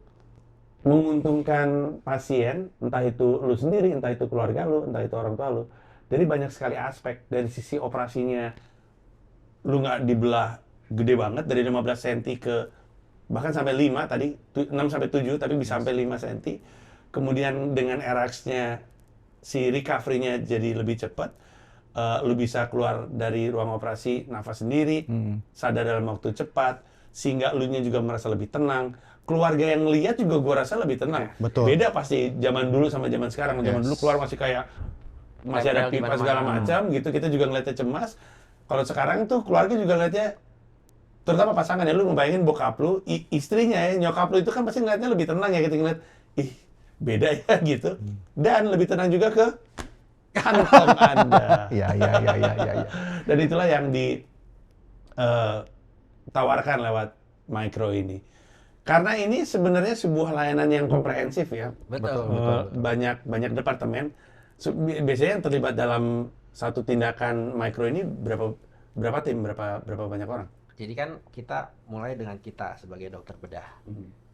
menguntungkan pasien, entah itu lu sendiri, entah itu keluarga lu, entah itu orang tua lu. Jadi banyak sekali aspek. Dari sisi operasinya, lu nggak dibelah gede banget dari 15 cm ke bahkan sampai 5 tadi, 6 sampai 7, tapi bisa sampai 5 cm. Kemudian dengan RX-nya, si recovery-nya jadi lebih cepat. Lu bisa keluar dari ruang operasi, nafas sendiri, sadar dalam waktu cepat, sehingga elunya juga merasa lebih tenang. Keluarga yang lihat juga gua rasa lebih tenang. Betul. Beda pasti zaman dulu sama zaman sekarang. Zaman dulu keluar masih kayak masih ada Tempel di pipa mana-mana. segala macam gitu. Kita juga ngeliatnya cemas. Kalau sekarang tuh keluarga juga ngeliatnya, terutama pasangan ya, lu ngebayangin bokap lu, istrinya ya, nyokap lu itu kan pasti ngeliatnya lebih tenang ya, kita ngeliat, ih beda ya gitu. Dan lebih tenang juga ke kantong Anda. Ya. Dan itulah yang ditawarkan lewat micro ini. Karena ini sebenarnya sebuah layanan yang komprehensif ya. Betul. Banyak departemen. Biasanya yang terlibat dalam satu tindakan micro ini berapa tim, berapa banyak orang? Jadi kan kita mulai dengan kita sebagai dokter bedah.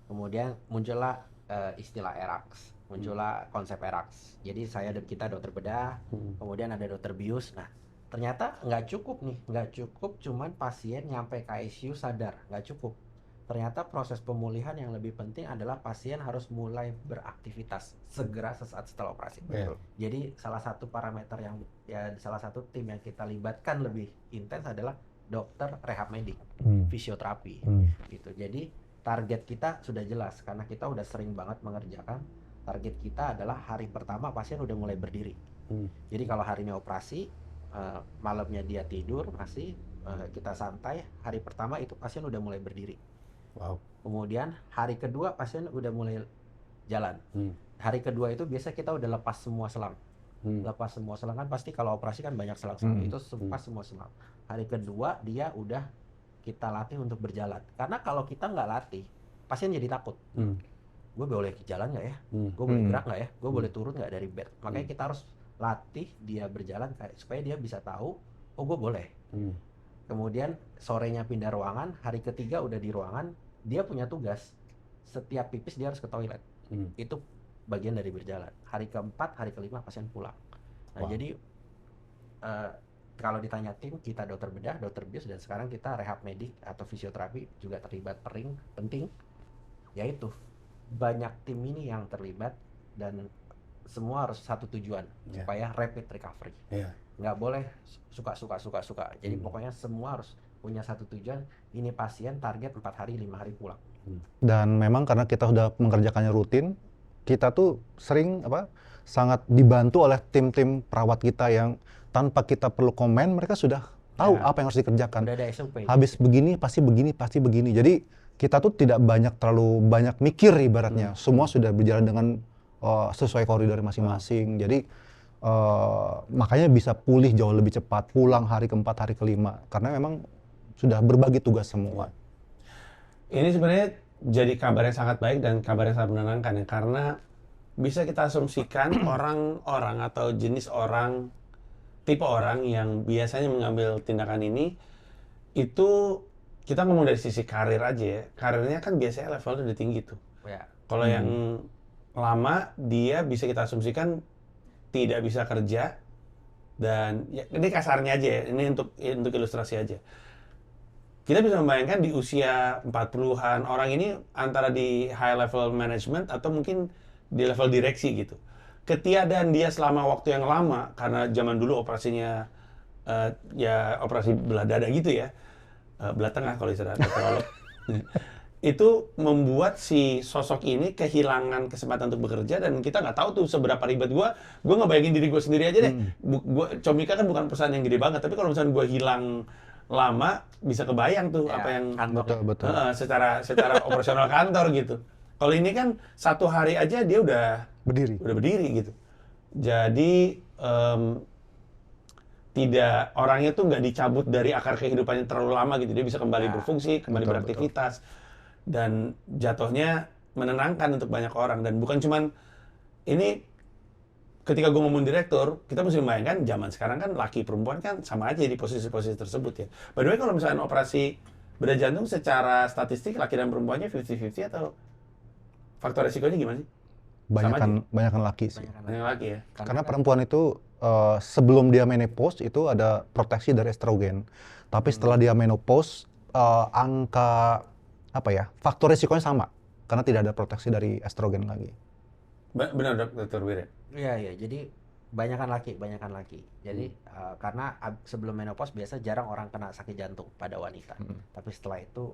Kemudian muncullah istilah ERAX, muncullah konsep ERAX. Jadi kita dokter bedah, kemudian ada dokter bius. Nah, ternyata nggak cukup cuman pasien nyampe ke ICU sadar, nggak cukup. Ternyata proses pemulihan yang lebih penting adalah pasien harus mulai beraktivitas segera sesaat setelah operasi. Betul. Jadi salah satu parameter salah satu tim yang kita libatkan lebih intens adalah dokter rehab medik, fisioterapi, gitu. Jadi target kita sudah jelas karena kita udah sering banget mengerjakan. Target kita adalah hari pertama pasien udah mulai berdiri. Jadi kalau hari ini operasi, malamnya dia tidur masih kita santai. Hari pertama itu pasien udah mulai berdiri. Wow. Kemudian hari kedua pasien udah mulai jalan. Hari kedua itu biasa kita udah lepas semua selang. Lepas semua selang kan pasti kalau operasi kan banyak selang-selang, itu lepas semua selang. Hari kedua dia udah kita latih untuk berjalan. Karena kalau kita nggak latih, pasien jadi takut. Gue boleh jalan nggak ya? Gue boleh gerak nggak ya? Gue boleh turun nggak dari bed? Makanya kita harus latih dia berjalan supaya dia bisa tahu, oh gue boleh. Kemudian sorenya pindah ruangan, hari ketiga udah di ruangan, dia punya tugas. Setiap pipis dia harus ke toilet. Itu bagian dari berjalan. Hari keempat, hari kelima pasien pulang. Nah, jadi kalau ditanya tim, kita dokter bedah, dokter bius, dan sekarang kita rehab medik atau fisioterapi juga terlibat penting, yaitu banyak tim ini yang terlibat dan semua harus satu tujuan supaya rapid recovery. Nggak boleh suka. Jadi pokoknya semua harus punya satu tujuan. Ini pasien target 4 hari 5 hari pulang. Dan memang karena kita sudah mengerjakannya rutin, kita tuh sering sangat dibantu oleh tim-tim perawat kita yang tanpa kita perlu komen, mereka sudah tahu apa yang harus dikerjakan. Udah ada SOP. Habis begini, pasti begini. Jadi kita tuh tidak terlalu banyak mikir ibaratnya. Semua sudah berjalan dengan sesuai koridor masing-masing. Jadi makanya bisa pulih jauh lebih cepat, pulang hari keempat, hari kelima. Karena memang sudah berbagi tugas semua. Ini sebenarnya jadi kabar yang sangat baik dan kabar yang sangat menenangkan ya, karena bisa kita asumsikan orang-orang atau jenis orang, tipe orang yang biasanya mengambil tindakan ini, itu kita ngomong dari sisi karir aja ya, karirnya kan biasanya levelnya udah tinggi tuh. Kalau yang lama, dia bisa kita asumsikan tidak bisa kerja, dan ya, ini kasarnya aja ya, ini untuk ilustrasi aja. Kita bisa membayangkan di usia 40-an, orang ini antara di high level management atau mungkin di level direksi gitu. Ketiadaan dia selama waktu yang lama, karena zaman dulu operasinya ya operasi belah dada gitu ya, belah tengah kalau istilah neurolog. Itu membuat si sosok ini kehilangan kesempatan untuk bekerja, dan kita nggak tahu tuh seberapa ribet. Gue ngebayangin diri gue sendiri aja deh. Comika kan bukan perusahaan yang gede banget, tapi kalau misalnya gue hilang lama, bisa kebayang tuh apa yang betul. secara operasional kantor gitu. Kalau ini kan satu hari aja dia udah berdiri gitu. Jadi tidak, orangnya tuh nggak dicabut dari akar kehidupannya terlalu lama gitu. Dia bisa kembali berfungsi, kembali beraktivitas, dan jatuhnya menenangkan untuk banyak orang. Dan bukan cuman ini, ketika gue ngomong direktur, kita mesti membayangkan zaman sekarang kan laki perempuan kan sama aja di posisi-posisi tersebut ya. By the way, kalau misalnya operasi bedah jantung secara statistik laki dan perempuannya 50-50 atau faktor resikonya gimana sih? Banyakan laki sih. Banyak laki ya. Karena perempuan itu sebelum dia menopause itu ada proteksi dari estrogen. Tapi setelah dia menopause, angka faktor risikonya sama karena tidak ada proteksi dari estrogen lagi. Benar Dr. Wir. Iya, jadi banyakan laki. Jadi karena sebelum menopause biasa jarang orang kena sakit jantung pada wanita. Tapi setelah itu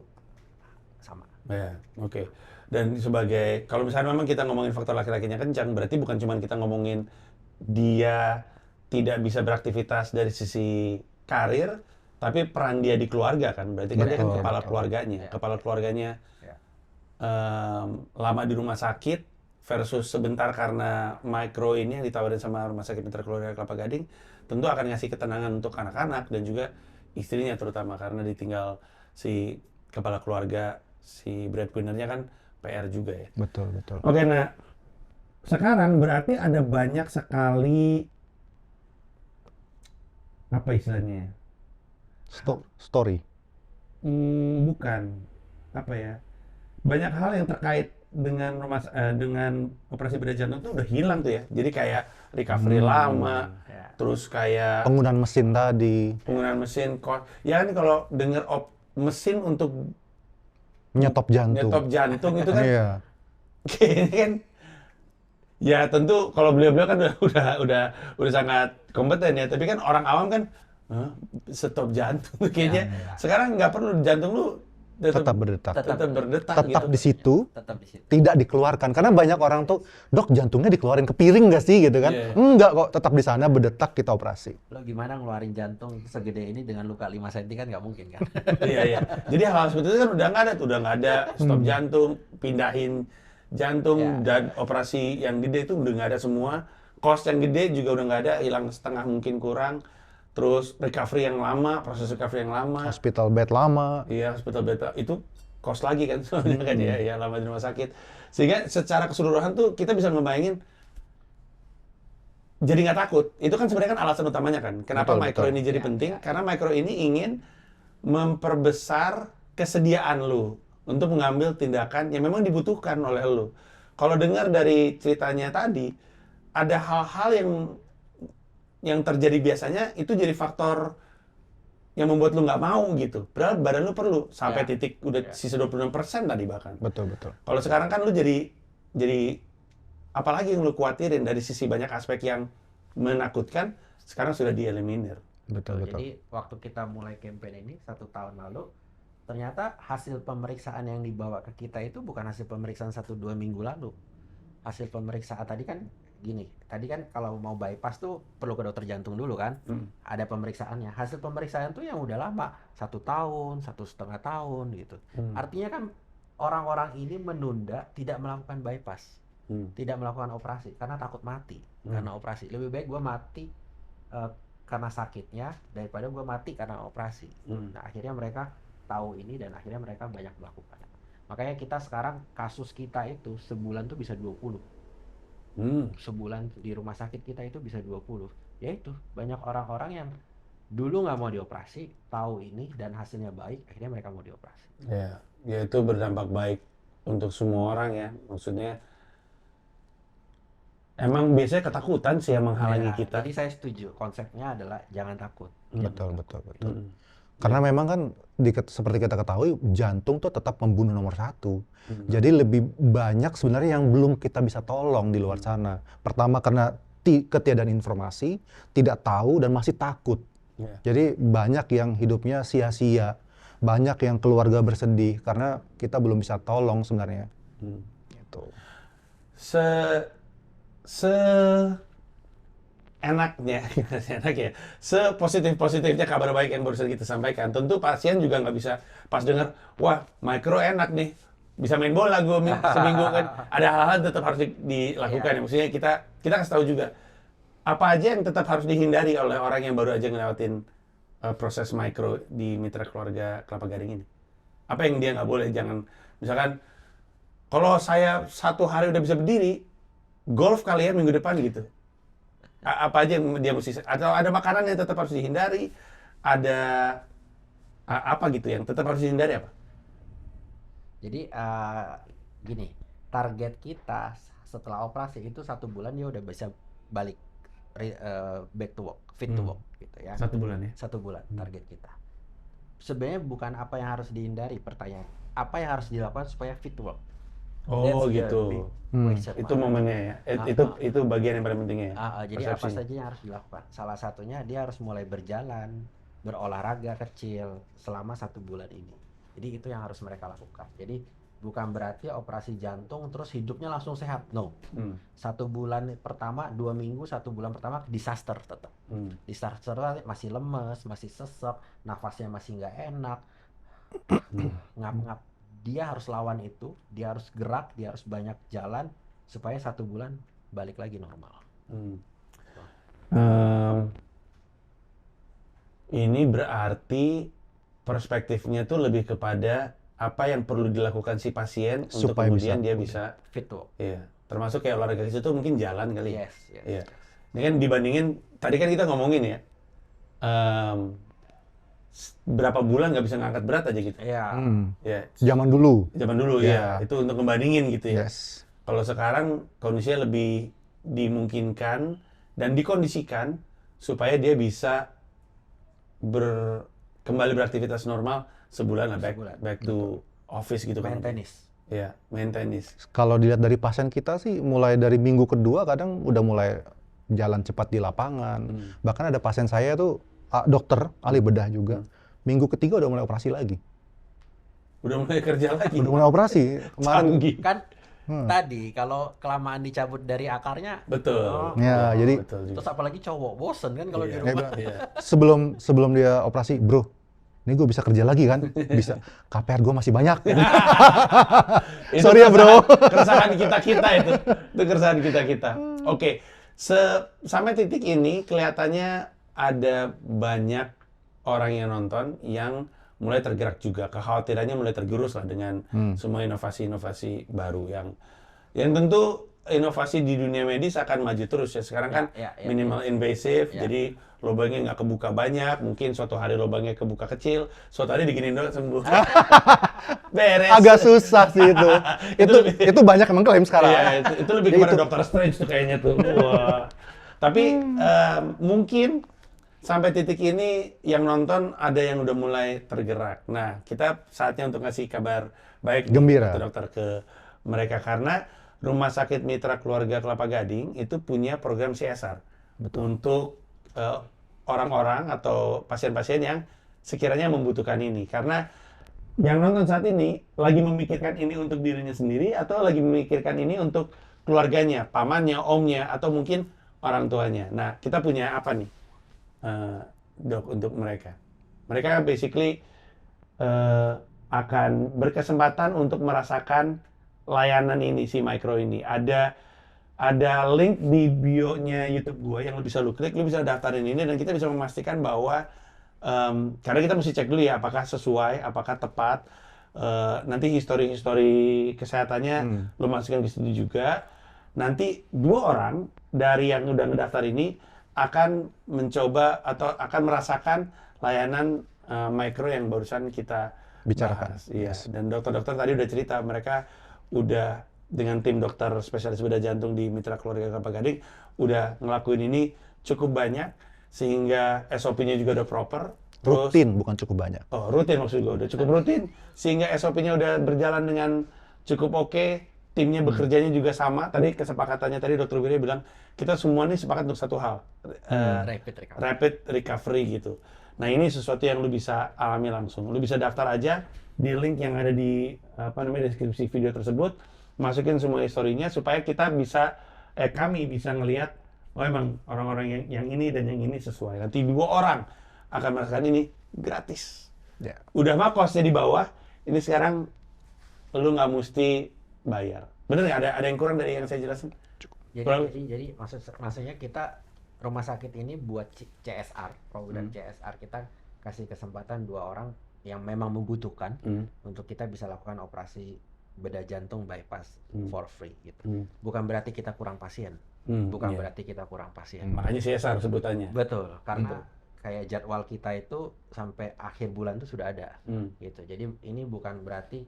sama. Ya, oke. Dan sebagai, kalau misalnya memang kita ngomongin faktor laki-lakinya kencang, berarti bukan cuma kita ngomongin dia tidak bisa beraktivitas dari sisi karir, tapi peran dia di keluarga kan. Berarti kan dia kan kepala keluarganya. Kepala keluarganya lama di rumah sakit, versus sebentar karena micro ini yang ditawarin sama Rumah Sakit Mitra Keluarga Kelapa Gading, tentu akan ngasih ketenangan untuk anak-anak dan juga istrinya terutama, karena ditinggal si kepala keluarga, si breadwinner-nya kan PR juga ya. Betul. Oke, nah sekarang berarti ada banyak sekali apa istilahnya? Story. Bukan. Apa ya? Banyak hal yang terkait dengan dengan operasi bedah jantung itu udah hilang tuh ya. Jadi kayak recovery lama, terus kayak penggunaan mesin tadi. Penggunaan mesin, ya kan kalau denger mesin untuk nyetop jantung itu kan, kayaknya kan, ya tentu kalau beliau-beliau kan udah sangat kompeten ya. Tapi kan orang awam kan, stop jantung kayaknya. Sekarang nggak perlu, jantung lu tetap berdetak tetap gitu. di situ, tidak dikeluarkan. Karena banyak orang tuh, dok jantungnya dikeluarin ke piring nggak sih gitu kan? Enggak kok, tetap di sana berdetak, kita operasi. Lo gimana ngeluarin jantung segede ini dengan luka 5 cm kan nggak mungkin kan? Iya. Jadi hal seperti itu kan udah nggak ada stop jantung, pindahin jantung, dan operasi yang gede itu udah nggak ada semua. Cost yang gede juga udah nggak ada, hilang setengah mungkin kurang. Terus recovery yang lama, proses recovery yang lama. Hospital bed lama. Iya, hospital bed itu cost lagi kan soalnya kan ya lama di rumah sakit. Sehingga secara keseluruhan tuh kita bisa ngebayangin jadi nggak takut. Itu kan sebenarnya kan alasan utamanya kan. Kenapa micro ini jadi penting? Karena micro ini ingin memperbesar kesediaan lu untuk mengambil tindakan yang memang dibutuhkan oleh lu. Kalau dengar dari ceritanya tadi, ada hal-hal yang yang terjadi biasanya itu jadi faktor yang membuat lu nggak mau gitu. Padahal badan lu perlu sampai Ya. titik udah sisa 26% tadi bahkan. Betul, betul. Kalau sekarang kan lu jadi apalagi yang lu khawatirin dari sisi banyak aspek yang menakutkan sekarang sudah dieliminir. Betul, betul. Jadi waktu kita mulai campaign ini 1 tahun lalu, ternyata hasil pemeriksaan yang dibawa ke kita itu bukan hasil pemeriksaan 1-2 minggu lalu. Hasil pemeriksaan tadi kan gini, tadi kan kalau mau bypass tuh perlu ke dokter jantung dulu kan, ada pemeriksaannya. Hasil pemeriksaan tuh yang udah lama, 1 tahun, 1,5 tahun gitu. Artinya kan orang-orang ini menunda tidak melakukan bypass, tidak melakukan operasi karena takut mati karena operasi. Lebih baik gua mati karena sakitnya daripada gua mati karena operasi. Nah akhirnya mereka tahu ini dan akhirnya mereka banyak melakukan. Makanya kita sekarang kasus kita itu sebulan tuh bisa 20. Sebulan di rumah sakit kita itu bisa 20. Yaitu banyak orang-orang yang dulu nggak mau dioperasi, tahu ini dan hasilnya baik, akhirnya mereka mau dioperasi. Ya itu berdampak baik untuk semua orang ya. Maksudnya emang biasanya ketakutan sih yang menghalangi Ya, kita. Jadi saya setuju, konsepnya adalah jangan takut. Betul, betul, betul. Karena memang kan seperti kita ketahui jantung tuh tetap pembunuh nomor 1. Jadi lebih banyak sebenarnya yang belum kita bisa tolong di luar sana. Pertama karena ketiadaan informasi, tidak tahu dan masih takut. Jadi banyak yang hidupnya sia-sia, banyak yang keluarga bersedih karena kita belum bisa tolong sebenarnya. Gitu. Enaknya, sepositif-positifnya kabar baik yang barusan kita sampaikan, tentu pasien juga nggak bisa pas dengar, wah micro enak nih, bisa main bola gue seminggu kan, ada hal-hal tetap harus dilakukan ya. Maksudnya kita kasih tahu juga, apa aja yang tetap harus dihindari oleh orang yang baru aja ngelewatin proses micro di Mitra Keluarga Kelapa Gading ini. Apa yang dia nggak boleh, jangan, misalkan, kalau saya 1 hari udah bisa berdiri, golf kalian minggu depan gitu. Apa aja yang dia mesti, atau ada makanan yang tetap harus dihindari, ada apa gitu yang tetap harus dihindari apa? Jadi gini, target kita setelah operasi itu 1 bulan dia udah bisa balik back to work, fit to work gitu ya. 1 bulan ya? 1 bulan target kita. Sebenarnya bukan apa yang harus dihindari, pertanyaan apa yang harus dilakukan supaya fit to work. Oh That's the gitu. big question Itu mark. momennya ya. Itu bagian yang paling penting ya. Jadi apa saja yang harus dilakukan? Salah satunya dia harus mulai berjalan, berolahraga kecil selama 1 bulan ini. Jadi itu yang harus mereka lakukan. Jadi bukan berarti operasi jantung terus hidupnya langsung sehat. No. 1 bulan pertama, 2 minggu, 1 bulan pertama disaster tetap. Disaster masih lemes, masih sesek, nafasnya masih nggak enak, ngap-ngap. Dia harus lawan itu, dia harus gerak, dia harus banyak jalan supaya 1 bulan balik lagi normal. Ini berarti perspektifnya tuh lebih kepada apa yang perlu dilakukan si pasien untuk Supaya kemudian bisa dia bisa, Fit to work. iya, termasuk kayak olahraga kecil tuh mungkin jalan kali. Yes. Iya. Ini kan dibandingin tadi kan kita ngomongin ya, berapa bulan nggak bisa ngangkat berat aja gitu. Iya. Ya, Zaman dulu. zaman dulu ya, itu untuk ngebandingin gitu ya. Yes. Kalau sekarang kondisinya lebih dimungkinkan dan dikondisikan supaya dia bisa kembali beraktivitas normal sebulan lah, back to office gitu kan. Main tenis. Iya, main tenis. Kalau dilihat dari pasien kita sih mulai dari minggu kedua kadang udah mulai jalan cepat di lapangan. Bahkan ada pasien saya tuh dokter ahli bedah juga. Minggu ketiga udah mulai operasi lagi. Udah mulai kerja lagi. Udah mulai operasi. Kemarin Canggih. Kan tadi kalau kelamaan dicabut dari akarnya, Betul. ya, jadi Betul juga. terus apalagi cowok bosen kan kalau di Iya. rumah. Iya. sebelum dia operasi, bro, ini gue bisa kerja lagi kan? Bisa. KPR gue masih banyak. Itu Sorry ya, bro. Keresahan kita itu. Itu keresahan kita. Oke. Sampai titik ini kelihatannya ada banyak orang yang nonton yang mulai tergerak juga. Kekhawatirannya mulai tergerus lah dengan semua inovasi-inovasi baru yang tentu inovasi di dunia medis akan maju terus ya. Sekarang kan minimal invasive, jadi lubangnya nggak kebuka banyak, mungkin suatu hari lubangnya kebuka kecil, suatu hari diginiin doang sembuh. Beres. Agak susah sih itu. itu banyak emang klaim sekarang. Iya, itu lebih kepada Dr. Strange tuh kayaknya tuh. Wah. Tapi mungkin sampai titik ini yang nonton ada yang udah mulai tergerak. Nah, kita saatnya untuk ngasih kabar baik nih, Gembira. dokter-dokter ke mereka karena Rumah Sakit Mitra Keluarga Kelapa Gading itu punya program CSR untuk orang-orang atau pasien-pasien yang sekiranya membutuhkan ini. Karena yang nonton saat ini lagi memikirkan ini untuk dirinya sendiri atau lagi memikirkan ini untuk keluarganya, pamannya, omnya, atau mungkin orang tuanya. Nah, kita punya apa nih, dok, untuk mereka? Mereka basically akan berkesempatan untuk merasakan layanan ini, si Micro ini. Ada link di bio-nya YouTube gue yang lu bisa lu klik, lu bisa daftarin ini dan kita bisa memastikan bahwa karena kita mesti cek dulu ya apakah sesuai, apakah tepat. Nanti histori kesehatannya lu masukin ke situ juga. Nanti 2 orang dari yang udah ngedaftar ini akan mencoba atau akan merasakan layanan Micro yang barusan kita Bicarakan. bahas. Iya. Dan dokter-dokter tadi udah cerita mereka udah dengan tim dokter spesialis bedah jantung di Mitra Keluarga Kelapa Gading udah ngelakuin ini cukup banyak sehingga SOP-nya juga udah proper. Terus, Rutin, bukan cukup banyak. oh, rutin maksud gue, udah cukup rutin sehingga SOP-nya udah berjalan dengan cukup oke. Timnya bekerjanya juga sama. Tadi kesepakatannya tadi Dokter Wirya bilang kita semua nih sepakat untuk satu hal, rapid recovery gitu. Nah ini sesuatu yang lu bisa alami langsung. Lu bisa daftar aja di link yang ada di deskripsi video tersebut. Masukin semua historinya supaya kita bisa kami bisa ngelihat oh emang orang-orang yang ini dan yang ini sesuai. Nanti 2 orang akan merasakan ini gratis. Ya. Udah mah kosnya di bawah. Ini sekarang lu nggak mesti bayar. Bener nggak? Ada yang kurang dari yang saya jelasin? Jadi maksudnya kita rumah sakit ini buat CSR, program CSR kita kasih kesempatan 2 orang yang memang membutuhkan untuk kita bisa lakukan operasi bedah jantung bypass for free gitu. Bukan berarti kita kurang pasien. Bukan berarti kita kurang pasien. Makanya CSR sebutannya. Betul, karena kayak jadwal kita itu sampai akhir bulan itu sudah ada gitu. Jadi ini bukan berarti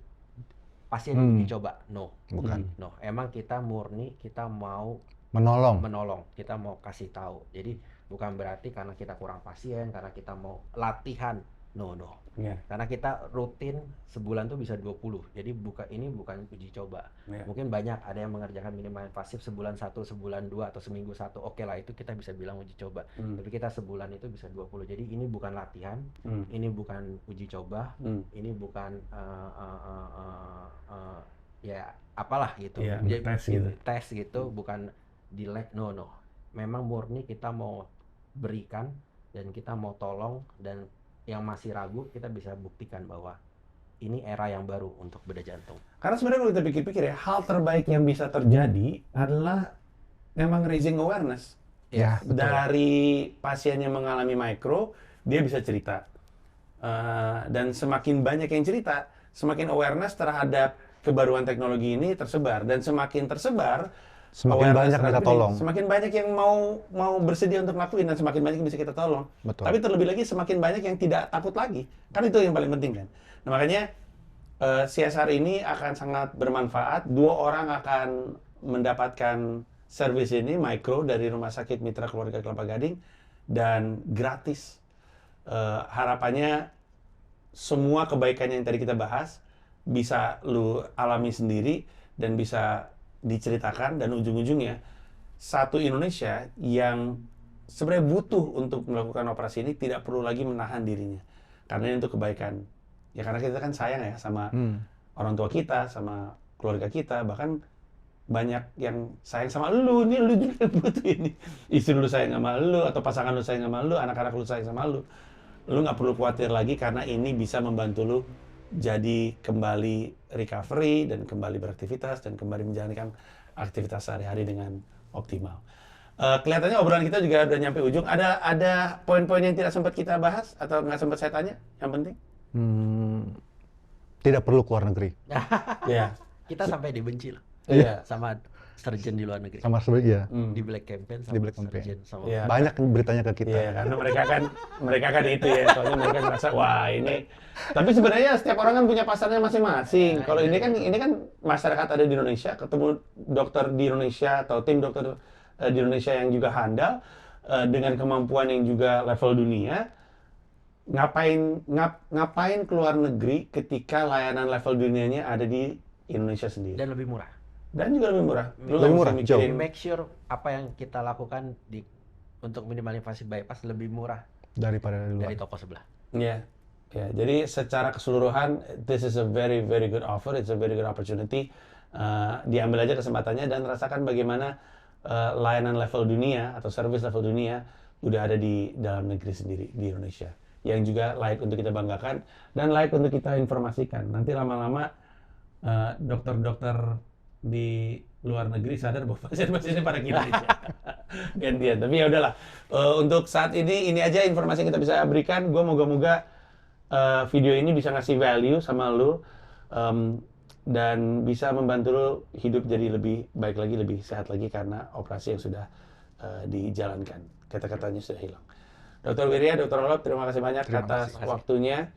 pasien dicoba, no. Bukan. No, emang kita murni kita mau Menolong. kita mau kasih tahu. Jadi bukan berarti karena kita kurang pasien, karena kita mau latihan, no. Yeah. Karena kita rutin sebulan tuh bisa 20. Jadi ini bukan uji coba. Yeah. Mungkin banyak ada yang mengerjakan minimal invasif sebulan 1, sebulan 2 atau seminggu 1. Oke lah itu kita bisa bilang uji coba. Tapi kita sebulan itu bisa 20. Jadi ini bukan latihan, ini bukan uji coba, ini bukan ya apalah gitu. Yeah, tes gitu bukan di lab, no. Memang murni kita mau berikan dan kita mau tolong, dan yang masih ragu kita bisa buktikan bahwa ini era yang baru untuk bedah jantung. Karena sebenarnya kalau kita pikir-pikir ya, hal terbaik yang bisa terjadi adalah memang raising awareness. Ya, betul. Dari pasien yang mengalami Micro, dia bisa cerita. Dan semakin banyak yang cerita, semakin awareness terhadap kebaruan teknologi ini tersebar. Dan semakin tersebar, semakin banyak kita tolong. Semakin banyak yang mau bersedia untuk ngelakuin dan semakin banyak yang bisa kita tolong. Betul. Tapi terlebih lagi semakin banyak yang tidak takut lagi. Kan itu yang paling penting kan. Nah makanya CSR ini akan sangat bermanfaat. 2 orang akan mendapatkan servis ini Micro dari Rumah Sakit Mitra Keluarga Kelapa Gading dan gratis. Harapannya semua kebaikan yang tadi kita bahas bisa lu alami sendiri dan bisa diceritakan, dan ujung-ujungnya satu Indonesia yang sebenarnya butuh untuk melakukan operasi ini tidak perlu lagi menahan dirinya karena ini untuk kebaikan ya, karena kita kan sayang ya sama orang tua kita, sama keluarga kita, bahkan banyak yang sayang sama lu juga butuh ini, istri lu sayang sama lu atau pasangan lu sayang sama lu, anak-anak lu sayang sama lu nggak perlu khawatir lagi karena ini bisa membantu lu jadi kembali recovery dan kembali beraktivitas dan kembali menjalankan aktivitas sehari-hari dengan optimal. Kelihatannya obrolan kita juga udah nyampe ujung. Ada poin-poin yang tidak sempat kita bahas atau nggak sempat saya tanya? Yang penting? Tidak perlu keluar negeri. Ya. Kita sampai dibenci loh. Iya. Sama surgeon di luar negeri. Sama sebenarnya. Di Black Campaign sama Di Black Campaign. surgeon sama. Iya. Banyak beritanya ke kita. Iya, karena mereka kan itu ya, soalnya mereka ngerasa wah ini. Tapi sebenarnya setiap orang kan punya pasarnya masing-masing. Kalau ini kan masyarakat ada di Indonesia, ketemu dokter di Indonesia atau tim dokter di Indonesia yang juga handal dengan kemampuan yang juga level dunia, ngapain keluar negeri ketika layanan level dunianya ada di Indonesia sendiri Dan lebih murah. dan juga lebih murah. Lu Lebih nggak murah, mesti jauh. mikirin- Make sure apa yang kita lakukan untuk minimal invasive bypass lebih murah daripada di luar. dari toko sebelah. Ya, ya. Jadi secara keseluruhan, this is a very very good offer. It's a very good opportunity. Diambil aja kesempatannya dan rasakan bagaimana layanan level dunia atau service level dunia udah ada di dalam negeri sendiri di Indonesia, yang juga layak untuk kita banggakan dan layak untuk kita informasikan. Nanti lama-lama dokter-dokter di luar negeri sadar bahwa pasien-pasiennya pada kita Indonesia. Gantian. Tapi ya udahlah. Untuk saat ini aja informasi yang kita bisa berikan. Gue moga-moga video ini bisa ngasih value sama lu dan bisa membantu lu hidup jadi lebih baik lagi, lebih sehat lagi karena operasi yang sudah dijalankan. Kata-katanya sudah hilang. Dr. Wirya, Dr. Olop, terima kasih banyak atas waktunya.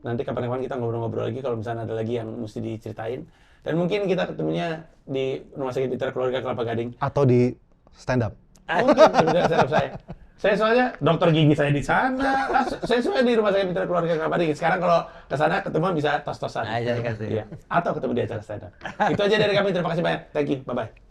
Nanti kapan-kapan kita ngobrol-ngobrol lagi kalau misalnya ada lagi yang mesti diceritain. Dan mungkin kita ketemunya di Rumah Sakit Mitra Keluarga Kelapa Gading. Atau di stand up. Mungkin sebenarnya setup saya. Saya soalnya dokter gigi saya di sana. Saya suka di Rumah Sakit Mitra Keluarga Kelapa Gading. Sekarang kalau ke sana ketemuan bisa tos-tosan. Nah, jadi kasih. Iya. Atau ketemu di acara stand up. Itu aja dari kami. Terima kasih banyak. Thank you. Bye-bye.